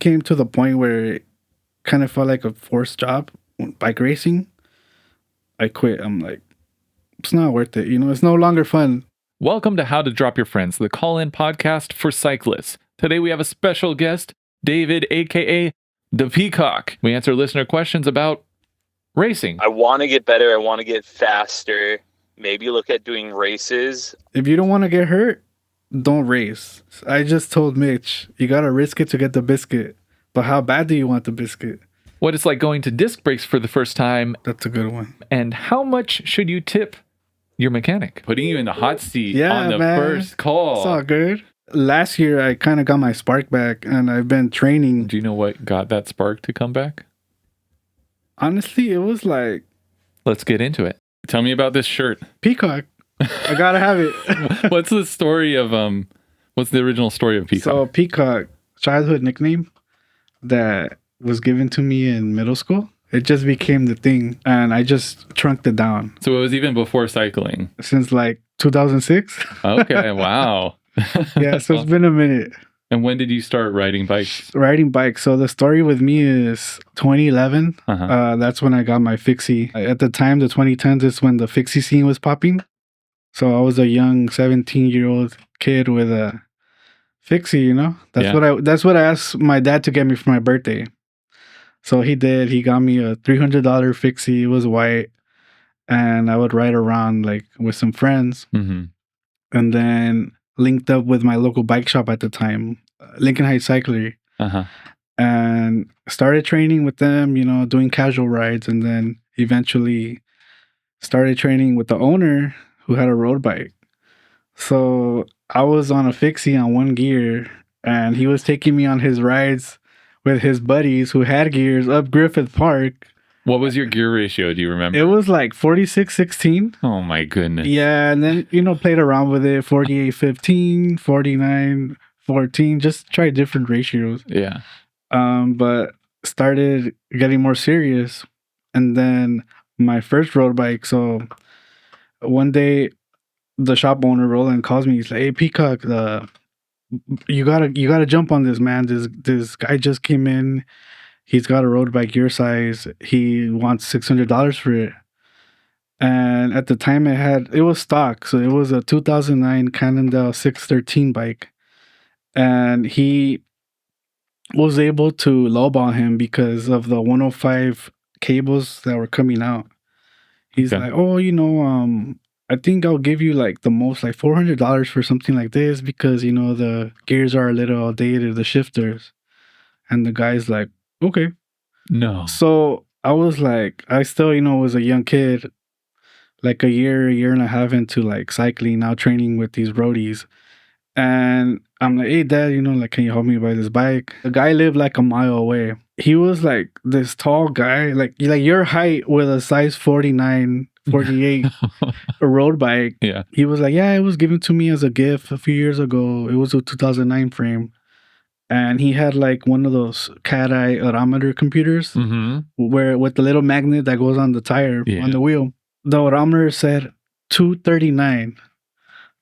came to the point where it kind of felt like a forced job, bike racing, I quit. I'm like, it's not worth it. It's no longer fun. Welcome to How to Drop Your Friends, the call-in podcast for cyclists. Today we have a special guest, David, aka the Pecok. We answer listener questions about racing. I want to get better. I want to get faster. Maybe look at doing races. If you don't want to get hurt, don't race. I just told Mitch, you got to risk it to get the biscuit. But how bad do you want the biscuit? What it's like going to disc brakes for the first time. That's a good one. And how much should you tip your mechanic? Putting you in the hot seat on the first call. It's all good. Last year, I kind of got my spark back, and I've been training. Do you know what got that spark to come back? Honestly, it was like... Let's get into it. Tell me about this shirt. Pecok. I gotta have it. What's the story of... What's the original story of Pecok? So, Pecok, childhood nickname that was given to me in middle school. It just became the thing, and I just trunked it down. So it was even before cycling? Since like 2006. Okay, wow. Yeah, so it's been a minute. And when did you start riding bikes? Riding bikes. So the story with me is 2011. That's when I got my fixie. At the time, the 2010s is when the fixie scene was popping. So I was a young 17-year-old kid with a fixie, That's what I asked my dad to get me for my birthday. So he did. He got me a $300 fixie. It was white. And I would ride around like with some friends. Mm-hmm. And then linked up with my local bike shop at the time, Lincoln Heights Cyclery. And started training with them, doing casual rides. And then eventually started training with the owner who had a road bike. So I was on a fixie on one gear, and he was taking me on his rides with his buddies who had gears up Griffith Park. What was your gear ratio? Do you remember? It was like 46-16. Oh my goodness. Yeah, and then, played around with it, 48-15, 49-14, just try different ratios. Yeah. But started getting more serious. And then my first road bike, so one day the shop owner, Roland, calls me. He's like, "Hey, Pecok, you gotta jump on this, man. This guy just came in. He's got a road bike your size. He wants $600 for it." And at the time it was stock. So it was a 2009 Cannondale 613 bike. And he was able to lowball him because of the 105 cables that were coming out. He's like, "Oh, I think I'll give you like the most, like $400 for something like this because, the gears are a little outdated, the shifters." And the guy's like, "Okay." No. So I was like, I still, was a young kid, like a year and a half into like cycling, now training with these roadies. And I'm like, "Hey, Dad, like, can you help me buy this bike?" The guy lived like a mile away. He was like this tall guy, like your height with a size 49, 48 a road bike. Yeah. He was like, "Yeah, it was given to me as a gift a few years ago. It was a 2009 frame." And he had like one of those cat-eye odometer computers where with the little magnet that goes on the tire, on the wheel. The odometer said 239.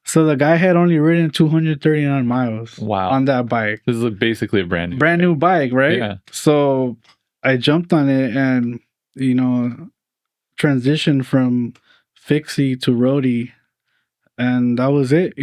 So the guy had only ridden 239 miles on that bike. This is basically a brand new bike, right? Yeah. So I jumped on it and, transitioned from fixie to roadie. And that was it,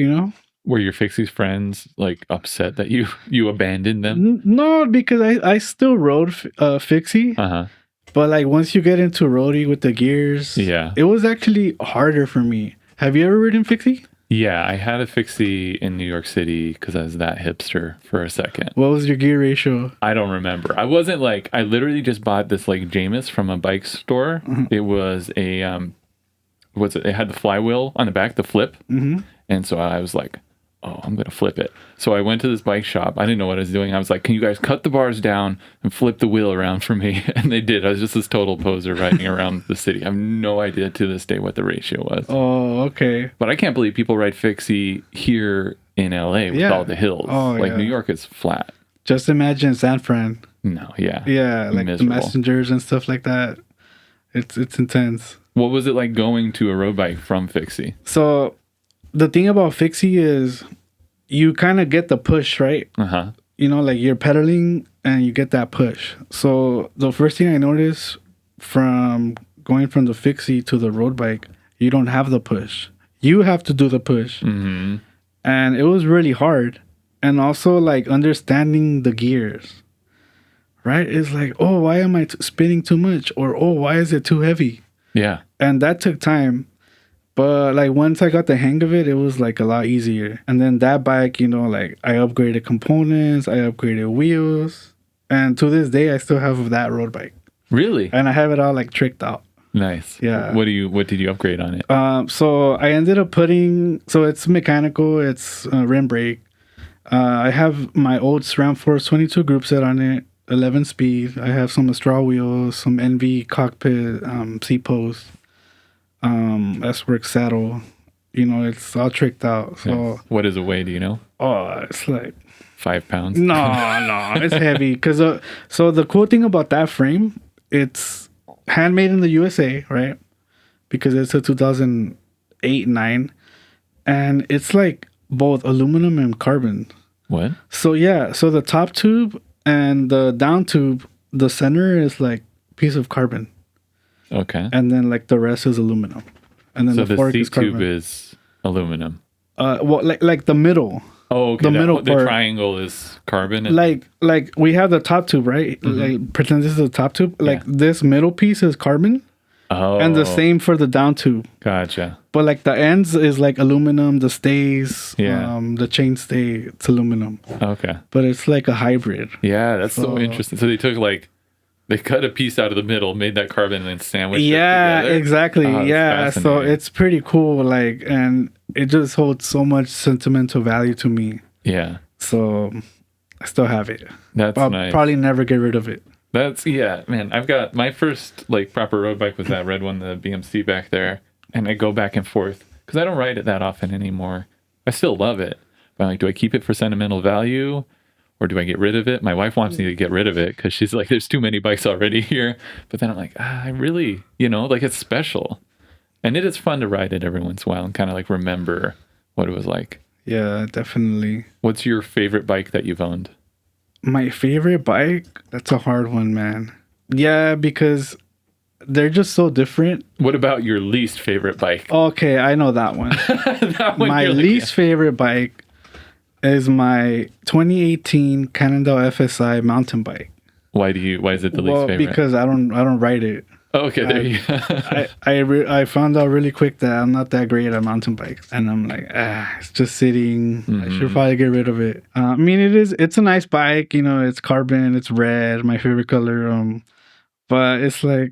Were your fixie's friends like upset that you abandoned them? No, because I still rode fixie. But like once you get into roadie with the gears, it was actually harder for me. Have you ever ridden fixie? Yeah, I had a fixie in New York City because I was that hipster for a second. What was your gear ratio? I don't remember. I wasn't like, I literally just bought this like Jameis from a bike store. It was a, it had the flywheel on the back, the flip. And so I was like, "Oh, I'm going to flip it." So I went to this bike shop. I didn't know what I was doing. I was like, "Can you guys cut the bars down and flip the wheel around for me?" And they did. I was just this total poser riding around the city. I have no idea to this day what the ratio was. Oh, okay. But I can't believe people ride fixie here in LA with all the hills. New York is flat. Just imagine San Fran. No, yeah. Yeah, like miserable. The messengers and stuff like that. It's intense. What was it like going to a road bike from fixie? So the thing about fixie is you kind of get the push, right? Like you're pedaling and you get that push. So the first thing I noticed from going from the fixie to the road bike, you don't have the push. You have to do the push. Mm-hmm. And it was really hard. And also like understanding the gears, right? It's like, oh, why am I spinning too much? Or, oh, why is it too heavy? Yeah. And that took time. But like once I got the hang of it, it was like a lot easier. And then that bike, you know, like I upgraded components, I upgraded wheels. And to this day, I still have that road bike. Really? And I have it all like tricked out. Nice. Yeah. What did you upgrade on it? So I ended up so it's mechanical, it's rim brake. I have my old SRAM Force 22 group set on it, 11 speed. I have some straw wheels, some NV cockpit seat posts, S-Works saddle. You know, it's all tricked out. So Nice. What does it weigh? Do you know? Oh, it's like 5 pounds? no, it's heavy. Cause so the cool thing about that frame, it's handmade in the USA, right? Because it's a 2008-9, and it's like both aluminum and carbon. What? So yeah, so the top tube and the down tube, the center is like piece of carbon, Okay. and then like the rest is aluminum, and then So the the fork seat is carbon. tube is aluminum. Well, like the middle, Oh, okay. the middle the part. triangle is carbon. And, like we have the top tube, right? Like pretend this is the top tube. Like this middle piece is carbon, oh, and the same for the down tube. Gotcha. But like the ends is like aluminum, the stays, Yeah. the chain stay, it's aluminum. Okay. But it's like a hybrid. Yeah, that's so So- interesting. So they cut a piece out of the middle, made that carbon, and then sandwiched Yeah, it together. exactly. Oh, that's Yeah. So fascinating. it's pretty cool. Like, and it just holds so much sentimental value to me. Yeah, So I still have it. that's I'll nice. probably never get rid of it. Man, I've got my first like proper road bike was that red one, the BMC back there, and I go back and forth because I don't ride it that often anymore. I still love it, but I'm like, do I keep it for sentimental value, or do I get rid of it? My wife wants me to get rid of it because she's like, there's too many bikes already here. But then I'm like, I really, like it's special, and it is fun to ride it every once in a while and kind of like remember what it was like. Yeah, definitely. What's your favorite bike that you've owned? My favorite bike? That's a hard one, man. Yeah, because they're just so different. What about your least favorite bike? Okay, I know that one. That one My you're like, least favorite bike is my 2018 Cannondale FSI mountain bike. Why is it the least favorite? Because I don't ride it. Oh, okay, there you go. I found out really quick that I'm not that great at mountain bikes, and I'm like, it's just sitting. I should probably get rid of it. I mean, it's a nice bike, it's carbon, it's red, my favorite color. But it's like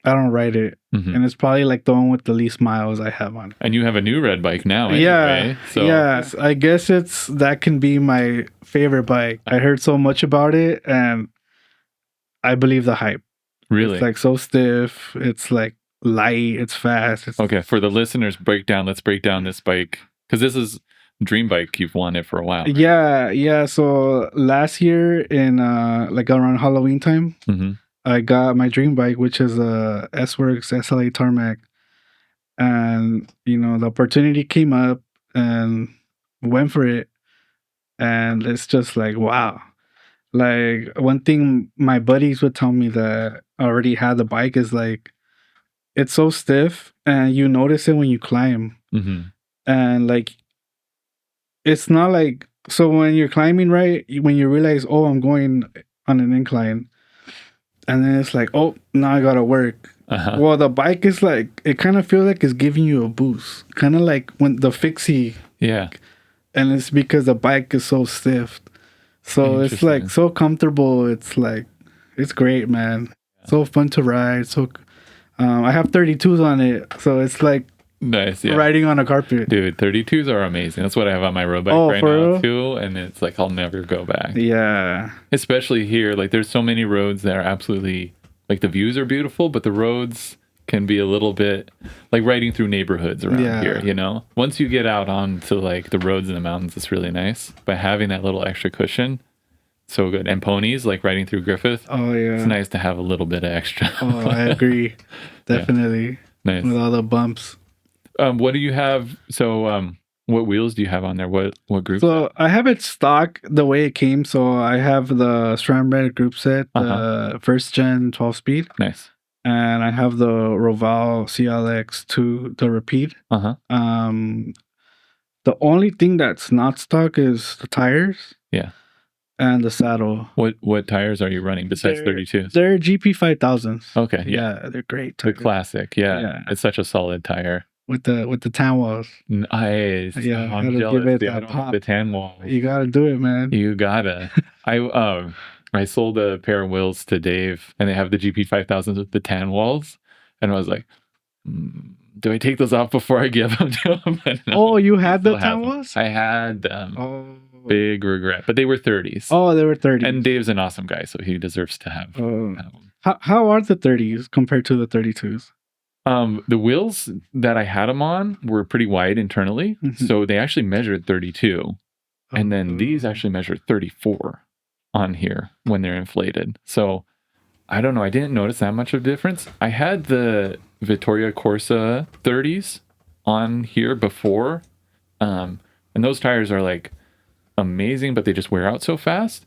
I don't ride it, and it's probably like the one with the least miles I have on it. And you have a new red bike now, anyway. Yeah, So yeah. I guess that can be my favorite bike. I heard so much about it, and I believe the hype. really, It's like so stiff. It's like light. It's fast. It's okay. For the listeners, let's break down this bike because this is dream bike. You've wanted for a while. Right? Yeah. So last year in like around Halloween time, I got my dream bike, which is a S-Works SLA Tarmac, and the opportunity came up and went for it, and it's just like wow. Like one thing my buddies would tell me that already had the bike is like it's so stiff and you notice it when you climb. And like it's not like so when you're climbing, right, when you realize, oh, I'm going on an incline, and then it's like, oh, now I gotta work. Well, the bike is like it kind of feels like it's giving you a boost, kind of like when the fixie. Yeah. And it's because the bike is so stiff. So it's like so comfortable. It's like, it's great, man. So fun to ride. So I have 32s on it. So it's like nice, yeah. riding on a carpet. Dude, 32s are amazing. That's what I have on my road bike right for now real? too. And it's like, I'll never go back. Yeah. Especially here. Like there's so many roads that are absolutely, like the views are beautiful, but the roads can be a little bit like riding through neighborhoods around here, Once you get out onto like the roads in the mountains, it's really nice. But having that little extra cushion, so good. And ponies, like riding through Griffith. Oh, yeah. It's nice to have a little bit of extra. Oh, I agree. Definitely. Nice. With all the bumps. What do you have? So What wheels do you have on there? What group? So I have it stock the way it came. So I have the Strandberg group set, the first gen 12 speed. Nice. And I have the Roval CLX2, the repeat. The only thing that's not stock is the tires. Yeah. And the saddle. What tires are you running besides 32s? They're GP 5000s. Okay. Yeah, they're great tires. The classic. Yeah. It's such a solid tire. With the tan walls. Nice. Yeah, I'm jealous. Give it that pop. The tan walls. You gotta do it, man. You gotta. I sold a pair of wheels to Dave, and they have the GP 5000s with the tan walls, and I was like, do I take those off before I give them to him? No, you had the tan walls? I had them. Big regret, but they were 30s. Oh, they were 30s. And Dave's an awesome guy, so he deserves to have them. How are the 30s compared to the 32s? The wheels that I had them on were pretty wide internally, so they actually measured 32, and then these actually measured 34 on here when they're inflated. So I don't know. I didn't notice that much of a difference. I had the Vittoria Corsa 30s on here before, and those tires are like amazing, but they just wear out so fast.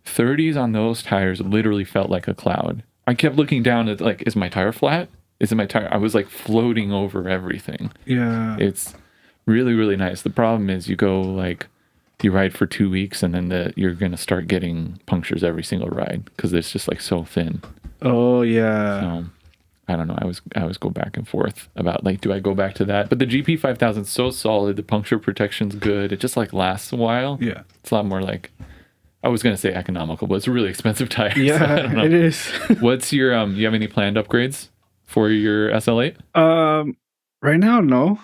30s on those tires literally felt like a cloud. I kept looking down at like, is my tire flat? Is it my tire? I was like floating over everything. Yeah. It's really, really nice. The problem is you ride for 2 weeks and then you're going to start getting punctures every single ride because it's just like so thin. Oh, yeah. So I don't know. I always go back and forth about like, do I go back to that? But the GP 5000 is so solid. The puncture protection's good. It just like lasts a while. Yeah. It's a lot more like, I was going to say economical, but it's a really expensive tire. Yeah, it is. What's your, you have any planned upgrades for your SL8? Right now, no.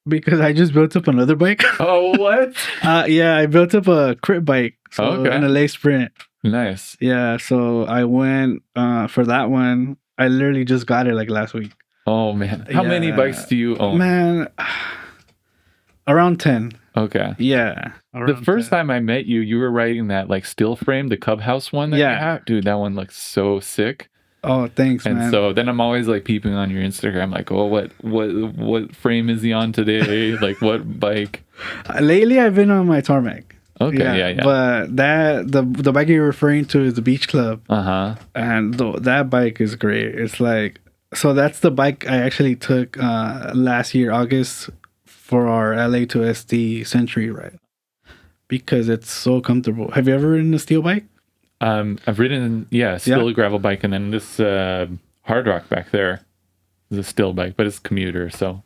Because I just built up another bike. Oh, what? Yeah, I built up a crit bike. So an LA Sprint. Nice. Yeah, so I went for that one. I literally just got it like last week. Oh, man. How many bikes do you own? Man, around 10. Okay. Yeah. The first time I met you, you were riding that like steel frame, the Cub House one that you have. Dude, that one looks so sick. Oh, thanks, man. And so then I'm always like peeping on your Instagram, like, oh, what frame is he on today? Like, what bike? Lately, I've been on my tarmac. Okay, yeah. But the bike you're referring to is the Beach Club. And that bike is great. It's like, so that's the bike I actually took last year, August, for our LA to SD Century ride. Because it's so comfortable. Have you ever ridden a steel bike? I've ridden, a gravel bike, and then this Hard Rock back there is a still bike, but it's commuter. So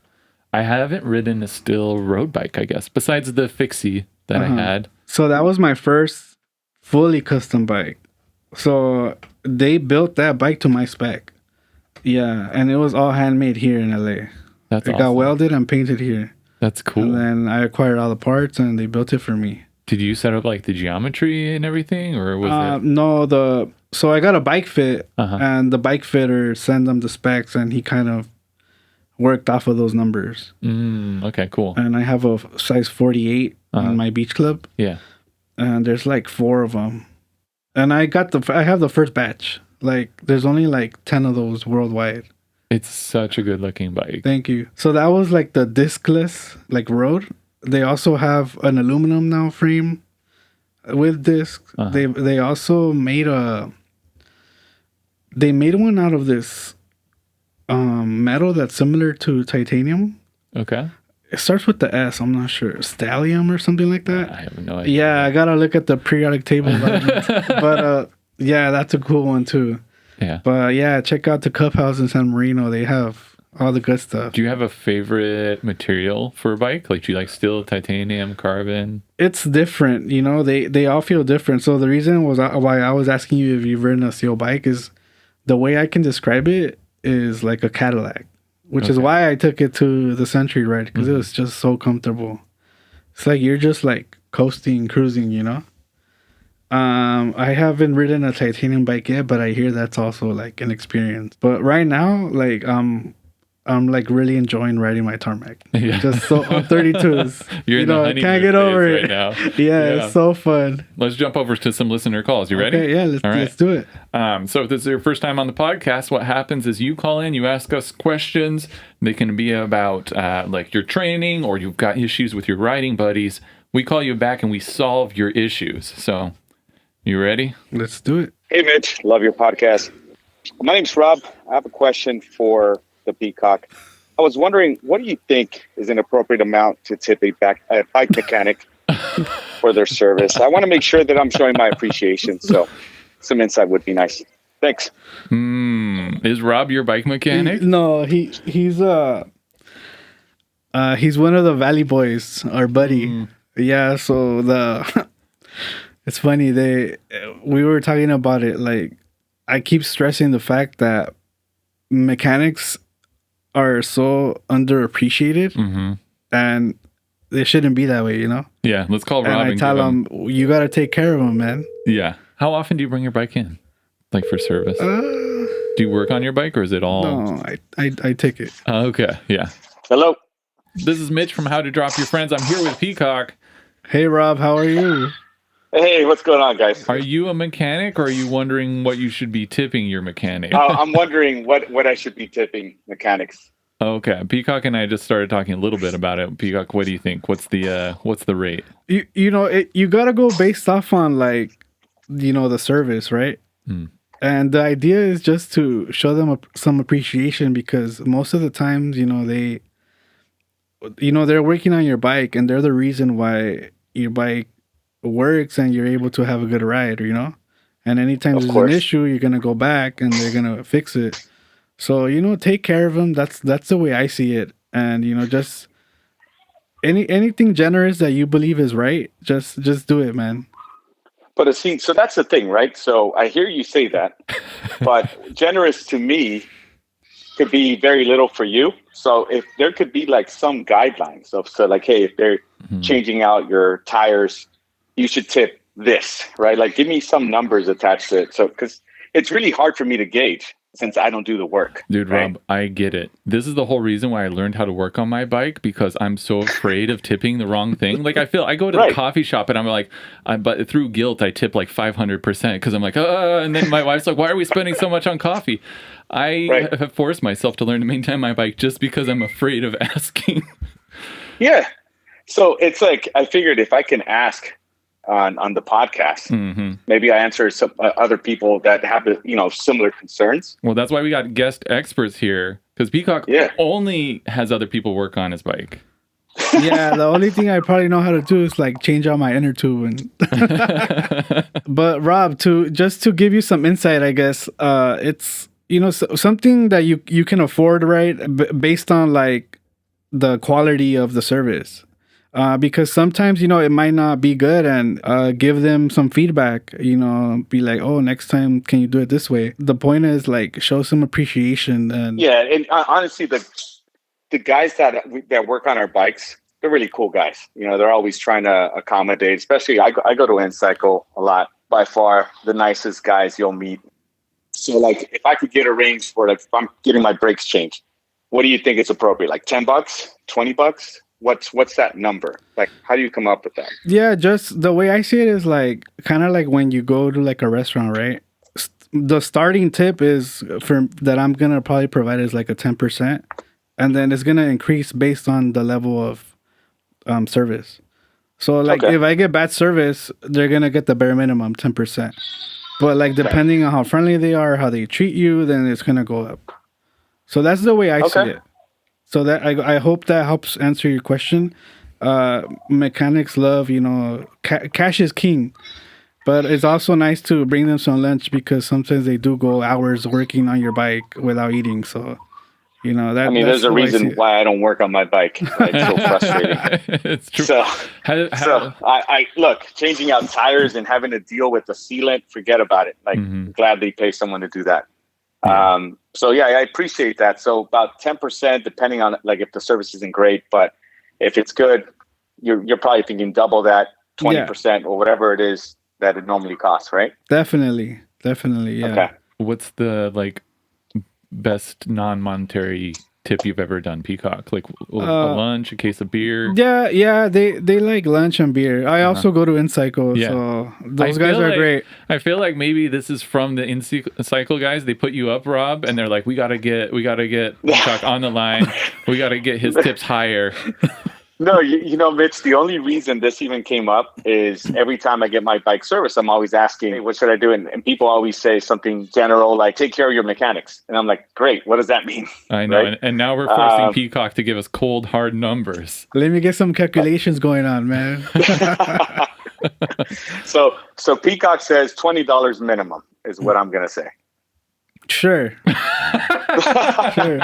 I haven't ridden a still road bike, I guess, besides the fixie that I had. So that was my first fully custom bike. So they built that bike to my spec. Yeah, and it was all handmade here in LA. That's awesome. It got welded and painted here. That's cool. And then I acquired all the parts, and they built it for me. Did you set up like the geometry and everything, or was it? No, so I got a bike fit, and the bike fitter sent them the specs, and he kind of worked off of those numbers. Okay, cool. And I have a size 48 on my Beach Club. Yeah. And there's like 4 of them. And I have the first batch. Like, there's only like 10 of those worldwide. It's such a good looking bike. Thank you. So that was like the discless, like road. They also have an aluminum now frame with discs. They also made one out of this metal that's similar to titanium. Okay. It starts with the S. I'm not sure. Stallium or something like that. I have no idea. Yeah, I gotta look at the periodic table. But yeah, that's a cool one too. Yeah. But yeah, check out the Cup House in San Marino. They have all the good stuff. Do you have a favorite material for a bike? Like, do you like steel, titanium, carbon? It's different, you know. They all feel different. So the reason was why I was asking you if you've ridden a steel bike is the way I can describe it is like a Cadillac, which is why I took it to the Century ride, because it was just so comfortable. It's like you're just like coasting, cruising, you know. I haven't ridden a titanium bike yet, but I hear that's also like an experience. But right now, like I'm like really enjoying riding my tarmac. Yeah. Just so 32s. You're in the I honeymoon can't get over phase it right now. Yeah, it's so fun. Let's jump over to some listener calls. You ready? Okay, yeah, let's do it. So if this is your first time on the podcast, what happens is you call in, you ask us questions. They can be about like your training, or you've got issues with your riding buddies. We call you back and we solve your issues. So you ready? Let's do it. Hey, Mitch. Love your podcast. My name's Rob. I have a question for the Pecok. I was wondering, what do you think is an appropriate amount to tip a bike mechanic for their service? I want to make sure that I'm showing my appreciation, so some insight would be nice. Thanks. Is Rob your bike mechanic? No, he's one of the Valley Boys, our buddy. Yeah, so it's funny, we were talking about it, like I keep stressing the fact that mechanics are so underappreciated, and they shouldn't be that way, Yeah, let's call Rob. And I tell him, you got to take care of him, man. Yeah. How often do you bring your bike in, like for service? Do you work on your bike, or is it all? No, I take it. Okay, yeah. Hello. This is Mitch from How to Drop Your Friends. I'm here with Pecok. Hey, Rob, how are you? Hey, what's going on, guys? Are you a mechanic, or are you wondering what you should be tipping your mechanic? I'm wondering what I should be tipping mechanics. Okay, Pecok and I just started talking a little bit about it. Pecok, what do you think? What's the rate? You gotta go based off on like, the service, right? And the idea is just to show them some appreciation, because most of the times, they're working on your bike, and they're the reason why your bike works and you're able to have a good ride, and anytime there's an issue, you're gonna go back and they're gonna fix it. So take care of them. That's the way I see it. And just anything generous that you believe is right, just do it, man. But so that's the thing, right? So I hear you say that, but generous to me could be very little for you. So if there could be like some guidelines so like, hey, if they're changing out your tires, you should tip this, right? Like, give me some numbers attached to it. So, because it's really hard for me to gauge since I don't do the work. Dude, right? Rob, I get it. This is the whole reason why I learned how to work on my bike, because I'm so afraid of tipping the wrong thing. Like, I go to the coffee shop and I'm like, but through guilt, I tip like 500% because I'm like, and then my wife's like, why are we spending so much on coffee? I have forced myself to learn to maintain my bike just because I'm afraid of asking. Yeah. So it's like, I figured if I can ask on the podcast, maybe I answer some other people that have similar concerns. Well, that's why we got guest experts here, because Pecok only has other people work on his bike. Yeah, the only thing I probably know how to do is like change out my inner tube. But Rob, to give you some insight, I guess it's something that you can afford, right? Based on like the quality of the service. Because sometimes, it might not be good, and give them some feedback, be like, oh, next time, can you do it this way? The point is like, show some appreciation. And honestly, the guys that work on our bikes, they're really cool guys. They're always trying to accommodate, especially I go to N-Cycle a lot, by far the nicest guys you'll meet. So like, if I could get arranged for, like, if I'm getting my brakes changed, what do you think is appropriate? Like $10, $20? What's that number? Like, how do you come up with that? Yeah, just the way I see it is like kind of like when you go to like a restaurant, right? The starting tip is that I'm gonna probably provide is like a 10%, and then it's gonna increase based on the level of service. So like if I get bad service, they're gonna get the bare minimum 10%. But like depending on how friendly they are, how they treat you, then it's gonna go up. So that's the way I see it. So that I hope that helps answer your question. Mechanics love, cash is king, but it's also nice to bring them some lunch, because sometimes they do go hours working on your bike without eating. So, there's a reason why I don't work on my bike. It's so frustrating. It's true. So I look, changing out tires and having to deal with the sealant, forget about it. Like, gladly pay someone to do that. Yeah. I appreciate that. So about 10%, depending on like if the service isn't great, but if it's good, you're probably thinking double that, 20% or whatever it is that it normally costs, right? Definitely. Yeah. Okay. What's the like best non-monetary tip you've ever done Pecok? Like a lunch, a case of beer? Yeah, they like lunch and beer. I also go to InCycle, so those guys are great. I feel like maybe this is from the InCycle guys. They put you up, Rob, and they're like, we gotta get Pecok on the line. We gotta get his tips higher. No, you know, Mitch, the only reason this even came up is every time I get my bike service, I'm always asking, hey, what should I do? And people always say something general like, take care of your mechanics. And I'm like, great, what does that mean? I know. Right? And now we're forcing Pecok to give us cold, hard numbers. Let me get some calculations going on, man. So Pecok says $20 minimum is what I'm going to say. Sure. Sure.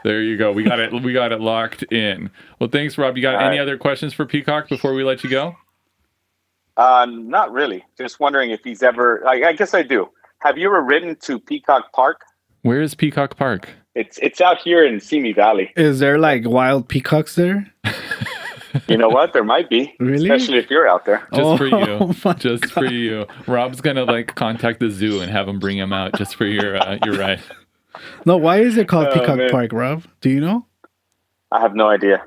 There you go. We got it locked in. Well, thanks, Rob. You got any other questions for Pecok before we let you go? Not really. Just wondering if he's ever. I guess I do. Have you ever ridden to Pecok Park? Where is Pecok Park? It's out here in Simi Valley. Is there like wild peacocks there? You know what? There might be. Really? Especially if you're out there. Just for you. Just for you. Rob's gonna like contact the zoo and have him bring him out just for your ride. No, why is it called Pecok Park, Rob? Do you know? I have no idea.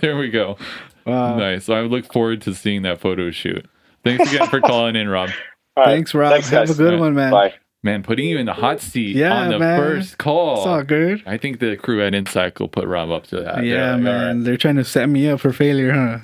There we go. Wow. Nice. So I look forward to seeing that photo shoot. Thanks again for calling in, Rob. Right. Thanks, Rob. Thanks, have a good one, man. Bye. Man, putting you in the hot seat on the first call. It's all good. I think the crew at InCycle put Rob up to that. Yeah, man. They're trying to set me up for failure, huh?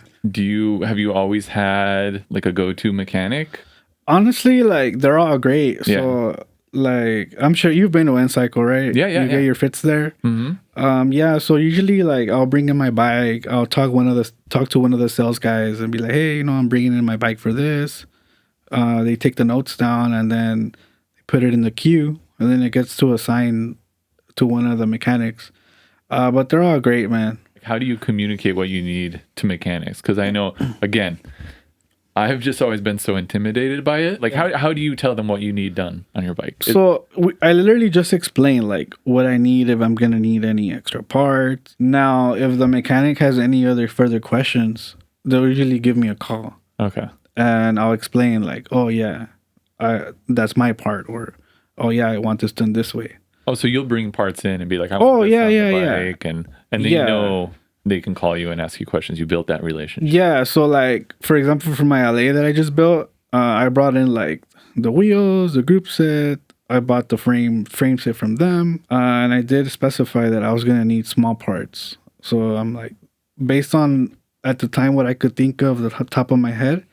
Have you always had like a go-to mechanic? Honestly, like they're all great. So like I'm sure you've been to InCycle, right? Yeah. You get your fits there. Mm-hmm. So usually like I'll bring in my bike. I'll talk to one of the sales guys and be like, hey, I'm bringing in my bike for this. They take the notes down and then put it in the queue, and then it gets to assign to one of the mechanics. But they're all great, man. How do you communicate what you need to mechanics? Because I know, again, I've just always been so intimidated by it. Like, how do you tell them what you need done on your bike? So I literally just explain like what I need, if I'm gonna need any extra parts. Now, if the mechanic has any other further questions, they'll usually give me a call. Okay. And I'll explain like, oh yeah, that's my part, or oh yeah, I want this done this way. Oh, so you'll bring parts in and be like, I want this on the bike, and they know they can call you and ask you questions. You built that relationship. Yeah, so like for example, for my LA that I just built, I brought in like the wheels, the group set. I bought the frame set from them, and I did specify that I was gonna need small parts. So I'm like, based on at the time what I could think of the top of my head.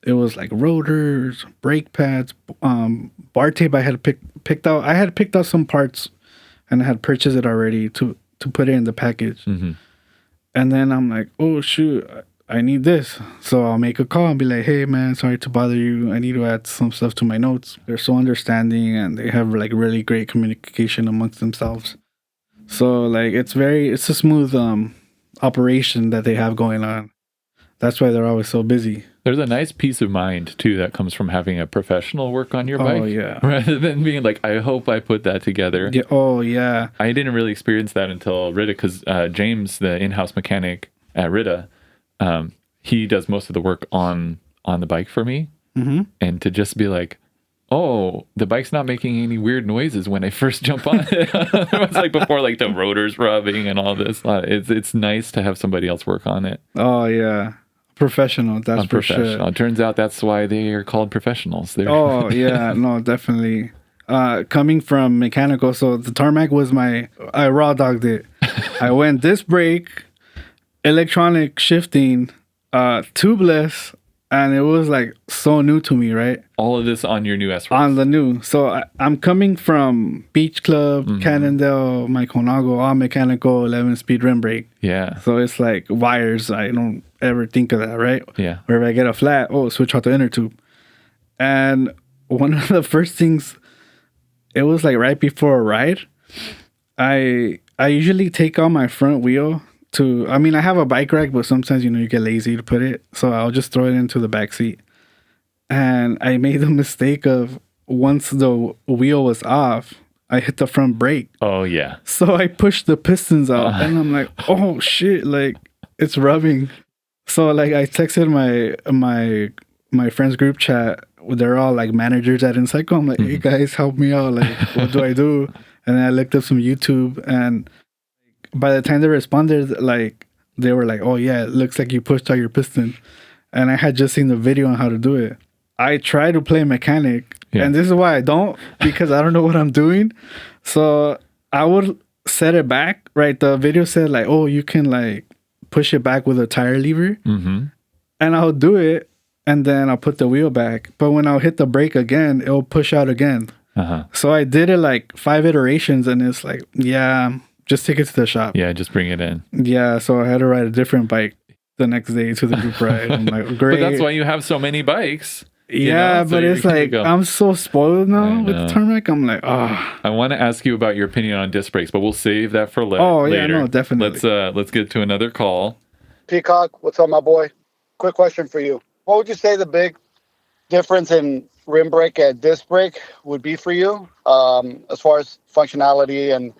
It was like rotors, brake pads, bar tape. I had picked out. I had picked out some parts, and I had purchased it already to put it in the package. Mm-hmm. And then I'm like, oh shoot, I need this. So I'll make a call and be like, hey man, sorry to bother you. I need to add some stuff to my notes. They're so understanding, and they have like really great communication amongst themselves. So like it's a smooth operation that they have going on. That's why they're always so busy. There's a nice peace of mind, too, that comes from having a professional work on your bike. Oh, yeah. Rather than being like, I hope I put that together. Yeah. Oh, yeah. I didn't really experience that until Rita, because James, the in-house mechanic at Rita, he does most of the work on the bike for me. Mm-hmm. And to just be like, oh, the bike's not making any weird noises when I first jump on it. It was like before like the rotors rubbing and all this. It's nice to have somebody else work on it. Oh, yeah. Professional, that's for sure. It turns out that's why they are called professionals. Oh, yeah, no, definitely. Coming from mechanical, so the tarmac was I raw dogged it. I went disc brake, electronic shifting, tubeless, and it was like so new to me, right? All of this on your new S-Works. On the new. So I'm coming from Beach Club, Cannondale, my Conago, all mechanical, 11-speed rim brake. Yeah. So it's like wires. I don't ever think of that, right? Yeah. Or if I get a flat, switch out the inner tube. And one of the first things, it was like right before a ride, I usually take out my front wheel I have a bike rack, but sometimes, you get lazy to put it. So I'll just throw it into the back seat. And I made the mistake of once the wheel was off, I hit the front brake. Oh, yeah. So I pushed the pistons out and I'm like, oh shit, like it's rubbing. So like I texted my friends group chat. They're all like managers at InCycle. I'm like, hey guys, help me out. Like, what do I do? And then I looked up some YouTube, and by the time they responded, like they were like, "Oh yeah, it looks like you pushed out your piston," and I had just seen the video on how to do it. I try to play mechanic, and this is why I don't, because I don't know what I'm doing. So I would set it back. Right, the video said like, "Oh, you can like push it back with a tire lever," and I'll do it, and then I'll put the wheel back. But when I'll hit the brake again, it'll push out again. So I did it like 5 iterations, and it's like, yeah, just take it to the shop. Yeah, just bring it in. Yeah, so I had to ride a different bike the next day to the group ride. I'm like, great. But that's why you have so many bikes. Yeah, so but it's like, I'm so spoiled now with the tarmac. I'm like, oh. I want to ask you about your opinion on disc brakes, but we'll save that for later. Oh, yeah, no, definitely. Let's get to another call. Pecok, what's up, my boy? Quick question for you. What would you say the big difference in rim brake and disc brake would be for you, as far as functionality and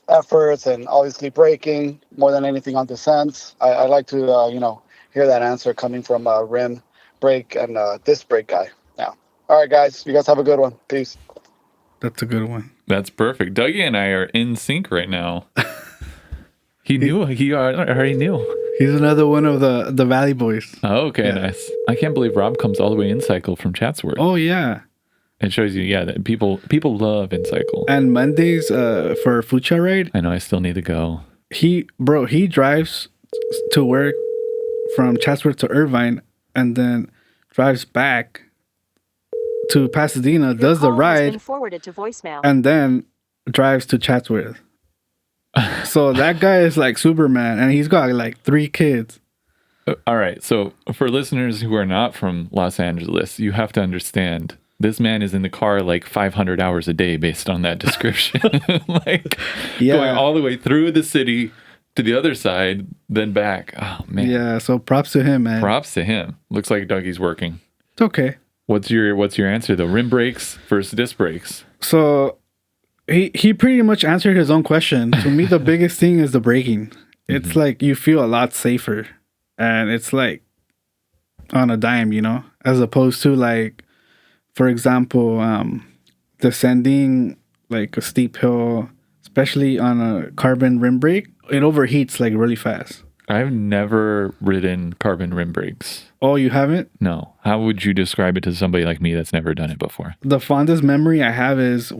efforts, and obviously braking more than anything on descents? I'd like to hear that answer coming from a rim brake and disc brake guy. Now, all right, guys, you guys have a good one. Peace. That's a good one. That's perfect. Dougie and I are in sync right now. He already knew. He's another one of the Valley Boys. Oh, okay, nice. I can't believe Rob comes all the way in cycle from Chatsworth. Oh yeah. It shows you, that people love in cycle. And Mondays for Fucha ride. I know, I still need to go. He drives to work from Chatsworth to Irvine, and then drives back to Pasadena, does the ride, forwarded to voicemail, and then drives to Chatsworth. So that guy is like Superman, and he's got like 3 kids. All right. So for listeners who are not from Los Angeles, you have to understand this man is in the car like 500 hours a day based on that description. Going all the way through the city to the other side, then back. Oh, man. Yeah. So props to him, man. Props to him. Looks like Dougie's working. It's okay. What's your answer though? Rim brakes versus disc brakes. So he pretty much answered his own question. To me, the biggest thing is the braking. It's like you feel a lot safer, and it's like on a dime, as opposed to like, for example, descending like a steep hill, especially on a carbon rim brake, it overheats like really fast. I've never ridden carbon rim brakes. Oh, you haven't? No. How would you describe it to somebody like me that's never done it before? The fondest memory I have is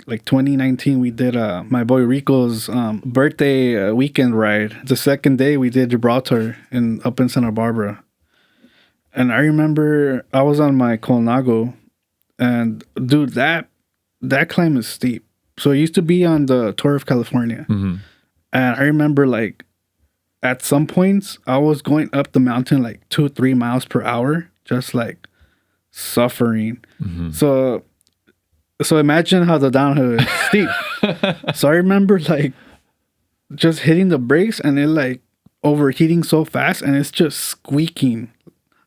like 2019, we did my boy Rico's birthday weekend ride. The second day we did Gibraltar up in Santa Barbara. And I remember I was on my Colnago, and dude, that climb is steep. So it used to be on the Tour of California. And I remember like at some points I was going up the mountain like 2-3 miles per hour, just like suffering. So imagine how the downhill is steep. So I remember like just hitting the brakes, and it like overheating so fast, and it's just squeaking,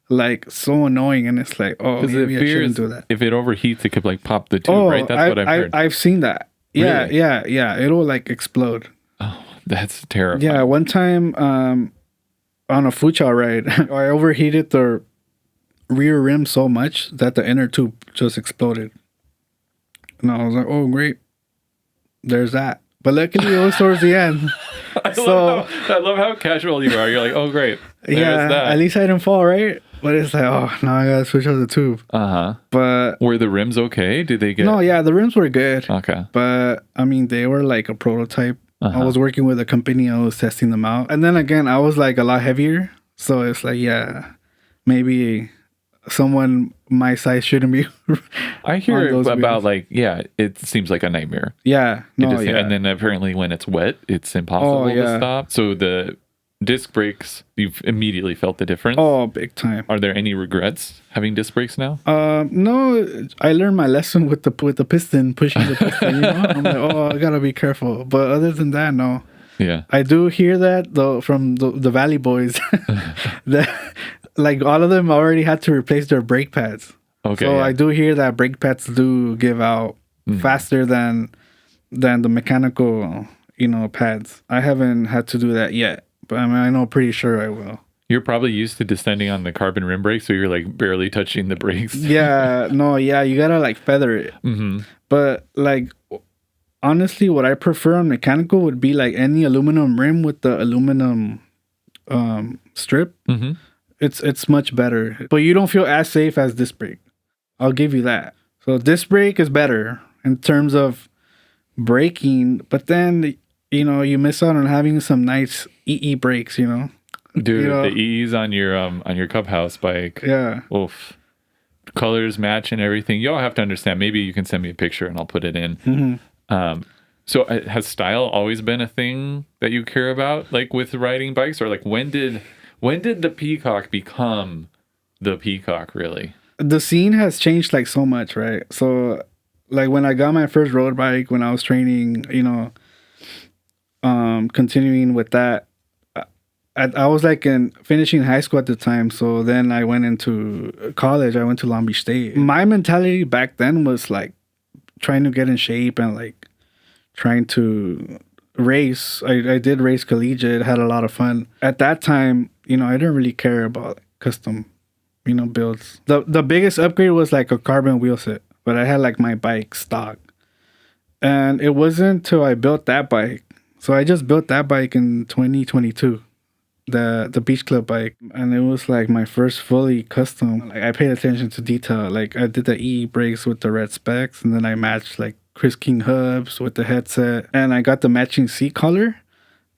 like so annoying. And it's like, oh, maybe I shouldn't do that. If it overheats, it could like pop the tube, right? That's what I've heard. I've seen that. Yeah, Really? yeah. It'll like explode. Oh, that's terrifying. Yeah, one time on a Fucha ride, I overheated the rear rim so much that the inner tube just exploded. And I was like, oh, great. There's that. But luckily, it was towards the end. I love how casual you are. You're like, oh, great. There's that. At least I didn't fall, right? But it's like, oh, now I got to switch out the tube. But were the rims okay? Did they get... No, yeah, the rims were good. Okay. But, I mean, they were like a prototype. I was working with a company. I was testing them out. And then again, I was like a lot heavier. So it's like, yeah, maybe someone my size shouldn't be. I hear about like, it seems like a nightmare. Yeah. And then apparently when it's wet, it's impossible to stop. So the disc brakes, you've immediately felt the difference? Oh, big time. Are there any regrets having disc brakes now? No, I learned my lesson with the piston, pushing the piston. I'm like, oh, I gotta be careful. But other than that, no. Yeah. I do hear that though from the Valley Boys that like all of them already had to replace their brake pads. Okay. So I do hear that brake pads do give out faster than the mechanical, pads. I haven't had to do that yet, but I know pretty sure I will. You're probably used to descending on the carbon rim brake, so you're like barely touching the brakes. You gotta like feather it. But like honestly, what I prefer on mechanical would be like any aluminum rim with the aluminum strip. Mm-hmm. It's much better, but you don't feel as safe as disc brake. I'll give you that. So disc brake is better in terms of braking, but then you miss out on having some nice EE brakes. Dude, the EEs on your Cup House bike. Yeah. Oof. Colors match and everything. Y'all have to understand. Maybe you can send me a picture and I'll put it in. Mm-hmm. So has style always been a thing that you care about, like with riding bikes, or like when did the Pecok become the Pecok? Really, the scene has changed like so much, right? So, like when I got my first road bike, when I was training, continuing with that, I was like in finishing high school at the time. So then I went into college. I went to Long Beach State. My mentality back then was like trying to get in shape and like trying to race. I did race collegiate, had a lot of fun. At that time, I didn't really care about custom, builds. The biggest upgrade was like a carbon wheel set, but I had like my bike stock. And it wasn't until I built that bike. So I just built that bike in 2022. The Beach Club bike, and it was like my first fully custom. Like I paid attention to detail. Like I did the EE brakes with the red specs, and then I matched like Chris King hubs with the headset, and I got the matching seat color,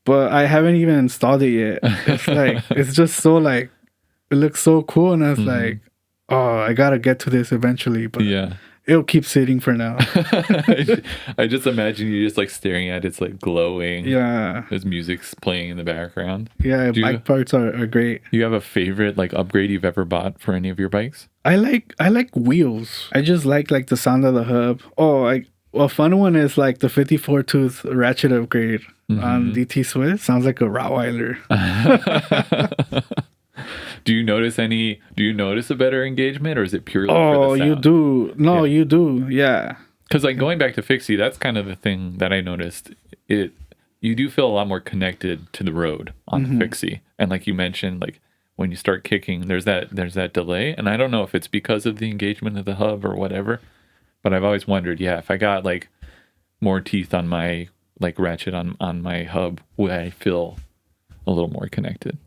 but I haven't even installed it yet. It's like it's just so like it looks so cool, and I was like, oh, I gotta get to this eventually. But yeah, it'll keep sitting for now. I just imagine you just like staring at it's like glowing. Yeah. There's music's playing in the background. Yeah, bike parts are great. Do you have a favorite like upgrade you've ever bought for any of your bikes? I like wheels. I just like the sound of the hub. A fun one is like the 54 tooth ratchet upgrade on DT Swiss. Sounds like a Rottweiler. Do you notice a better engagement, or is it purely for the sound? You do. No, yeah. You do. Yeah. Because like going back to Fixie, that's kind of the thing that I noticed. You do feel a lot more connected to the road on the Fixie. And like you mentioned, like when you start kicking, there's that delay. And I don't know if it's because of the engagement of the hub or whatever, but I've always wondered, if I got like more teeth on my like ratchet on my hub, would I feel a little more connected?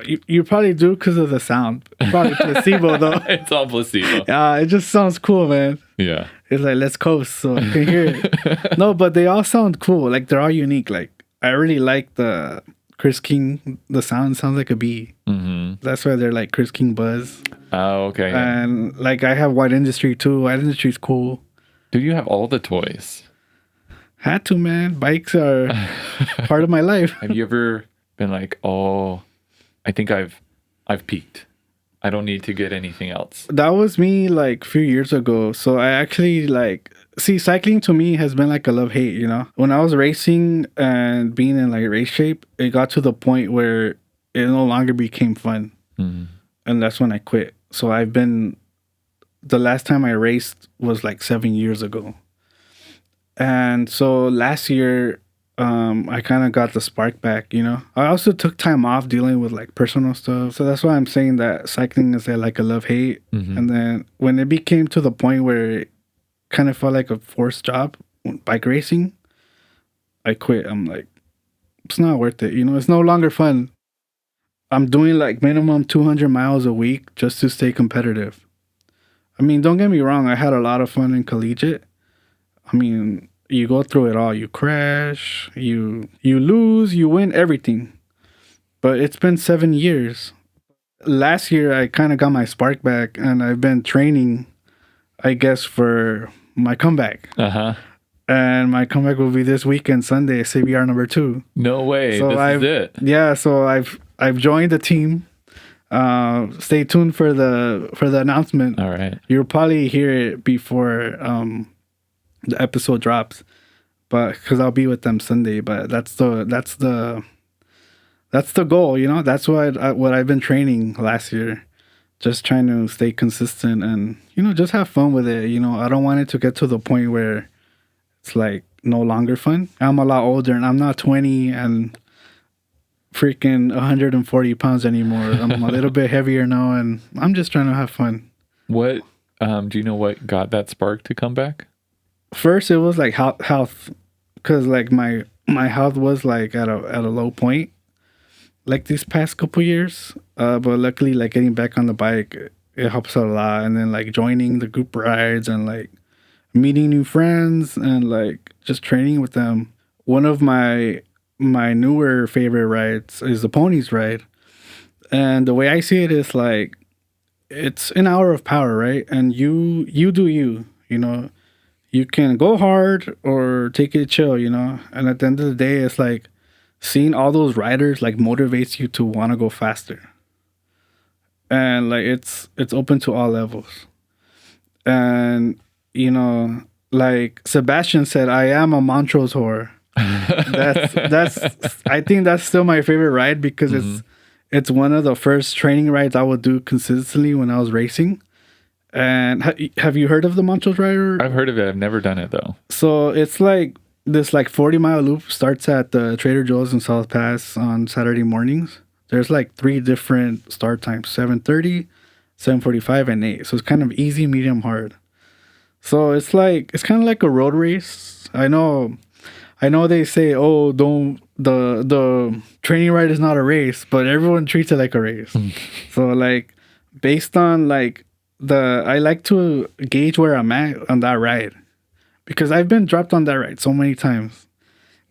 You probably do because of the sound. Probably placebo though. It's all placebo. Yeah, it just sounds cool, man. Yeah. It's like, let's coast so I can hear it. No, but they all sound cool. Like they're all unique. Like I really like the Chris King. The sound sounds like a bee. Mm-hmm. That's why they're like Chris King Buzz. Oh, okay. And like I have White Industry too. White Industry's cool. Dude, you have all the toys. Had to, man. Bikes are part of my life. Have you ever been like, oh, I think I've peaked. I don't need to get anything else. That was me like a few years ago. So I actually cycling to me has been like a love-hate, When I was racing and being in like race shape, it got to the point where it no longer became fun. Mm-hmm. And that's when I quit. So the last time I raced was like 7 years ago. And so last year, I kind of got the spark back, I also took time off dealing with like personal stuff. So that's why I'm saying that cycling is like a love-hate. Mm-hmm. And then when it became to the point where it kind of felt like a forced job, bike racing, I quit. I'm like, it's not worth it. It's no longer fun. I'm doing like minimum 200 miles a week just to stay competitive. I mean, don't get me wrong. I had a lot of fun in collegiate. I mean, you go through it all. You crash, you lose, you win, everything. But it's been 7 years. Last year, I kind of got my spark back, and I've been training, I guess, for my comeback. Uh-huh. And my comeback will be this weekend, Sunday, CBR number 2. No way. So this is it. Yeah, so I've joined the team. Stay tuned for the announcement. All right. You'll probably hear it before the episode drops, but because I'll be with them Sunday. But that's the goal, That's what I've been training last year, just trying to stay consistent and just have fun with it. I don't want it to get to the point where it's like no longer fun. I'm a lot older and I'm not 20 and freaking 140 pounds anymore. I'm a little bit heavier now and I'm just trying to have fun. What do you know what got that spark to come back? First, it was like health. because like my health was like at a low point like these past couple years. But luckily, like getting back on the bike, it helps out a lot. And then like joining the group rides and like meeting new friends and like just training with them. One of my newer favorite rides is the ponies ride. And the way I see it is like it's an hour of power, right? And you do you know. You can go hard or take it chill, you know. And at the end of the day, it's like seeing all those riders like motivates you to want to go faster. And like it's open to all levels. And you know, like Sebastian said, I am a Montrose whore. That's I think that's still my favorite ride because it's one of the first training rides I would do consistently when I was racing. And have you heard of the Montrose Rider? I've heard of it. I've never done it though. So it's like this like 40-mile loop starts at the Trader Joe's in South Pass on Saturday mornings. There's like 3 different start times: 7:30, 7:45, and 8. So it's kind of easy, medium, hard. So it's kind of like a road race. I know they say, oh, don't the training ride is not a race, but everyone treats it like a race. So like based on like I like to gauge where I'm at on that ride because I've been dropped on that ride so many times.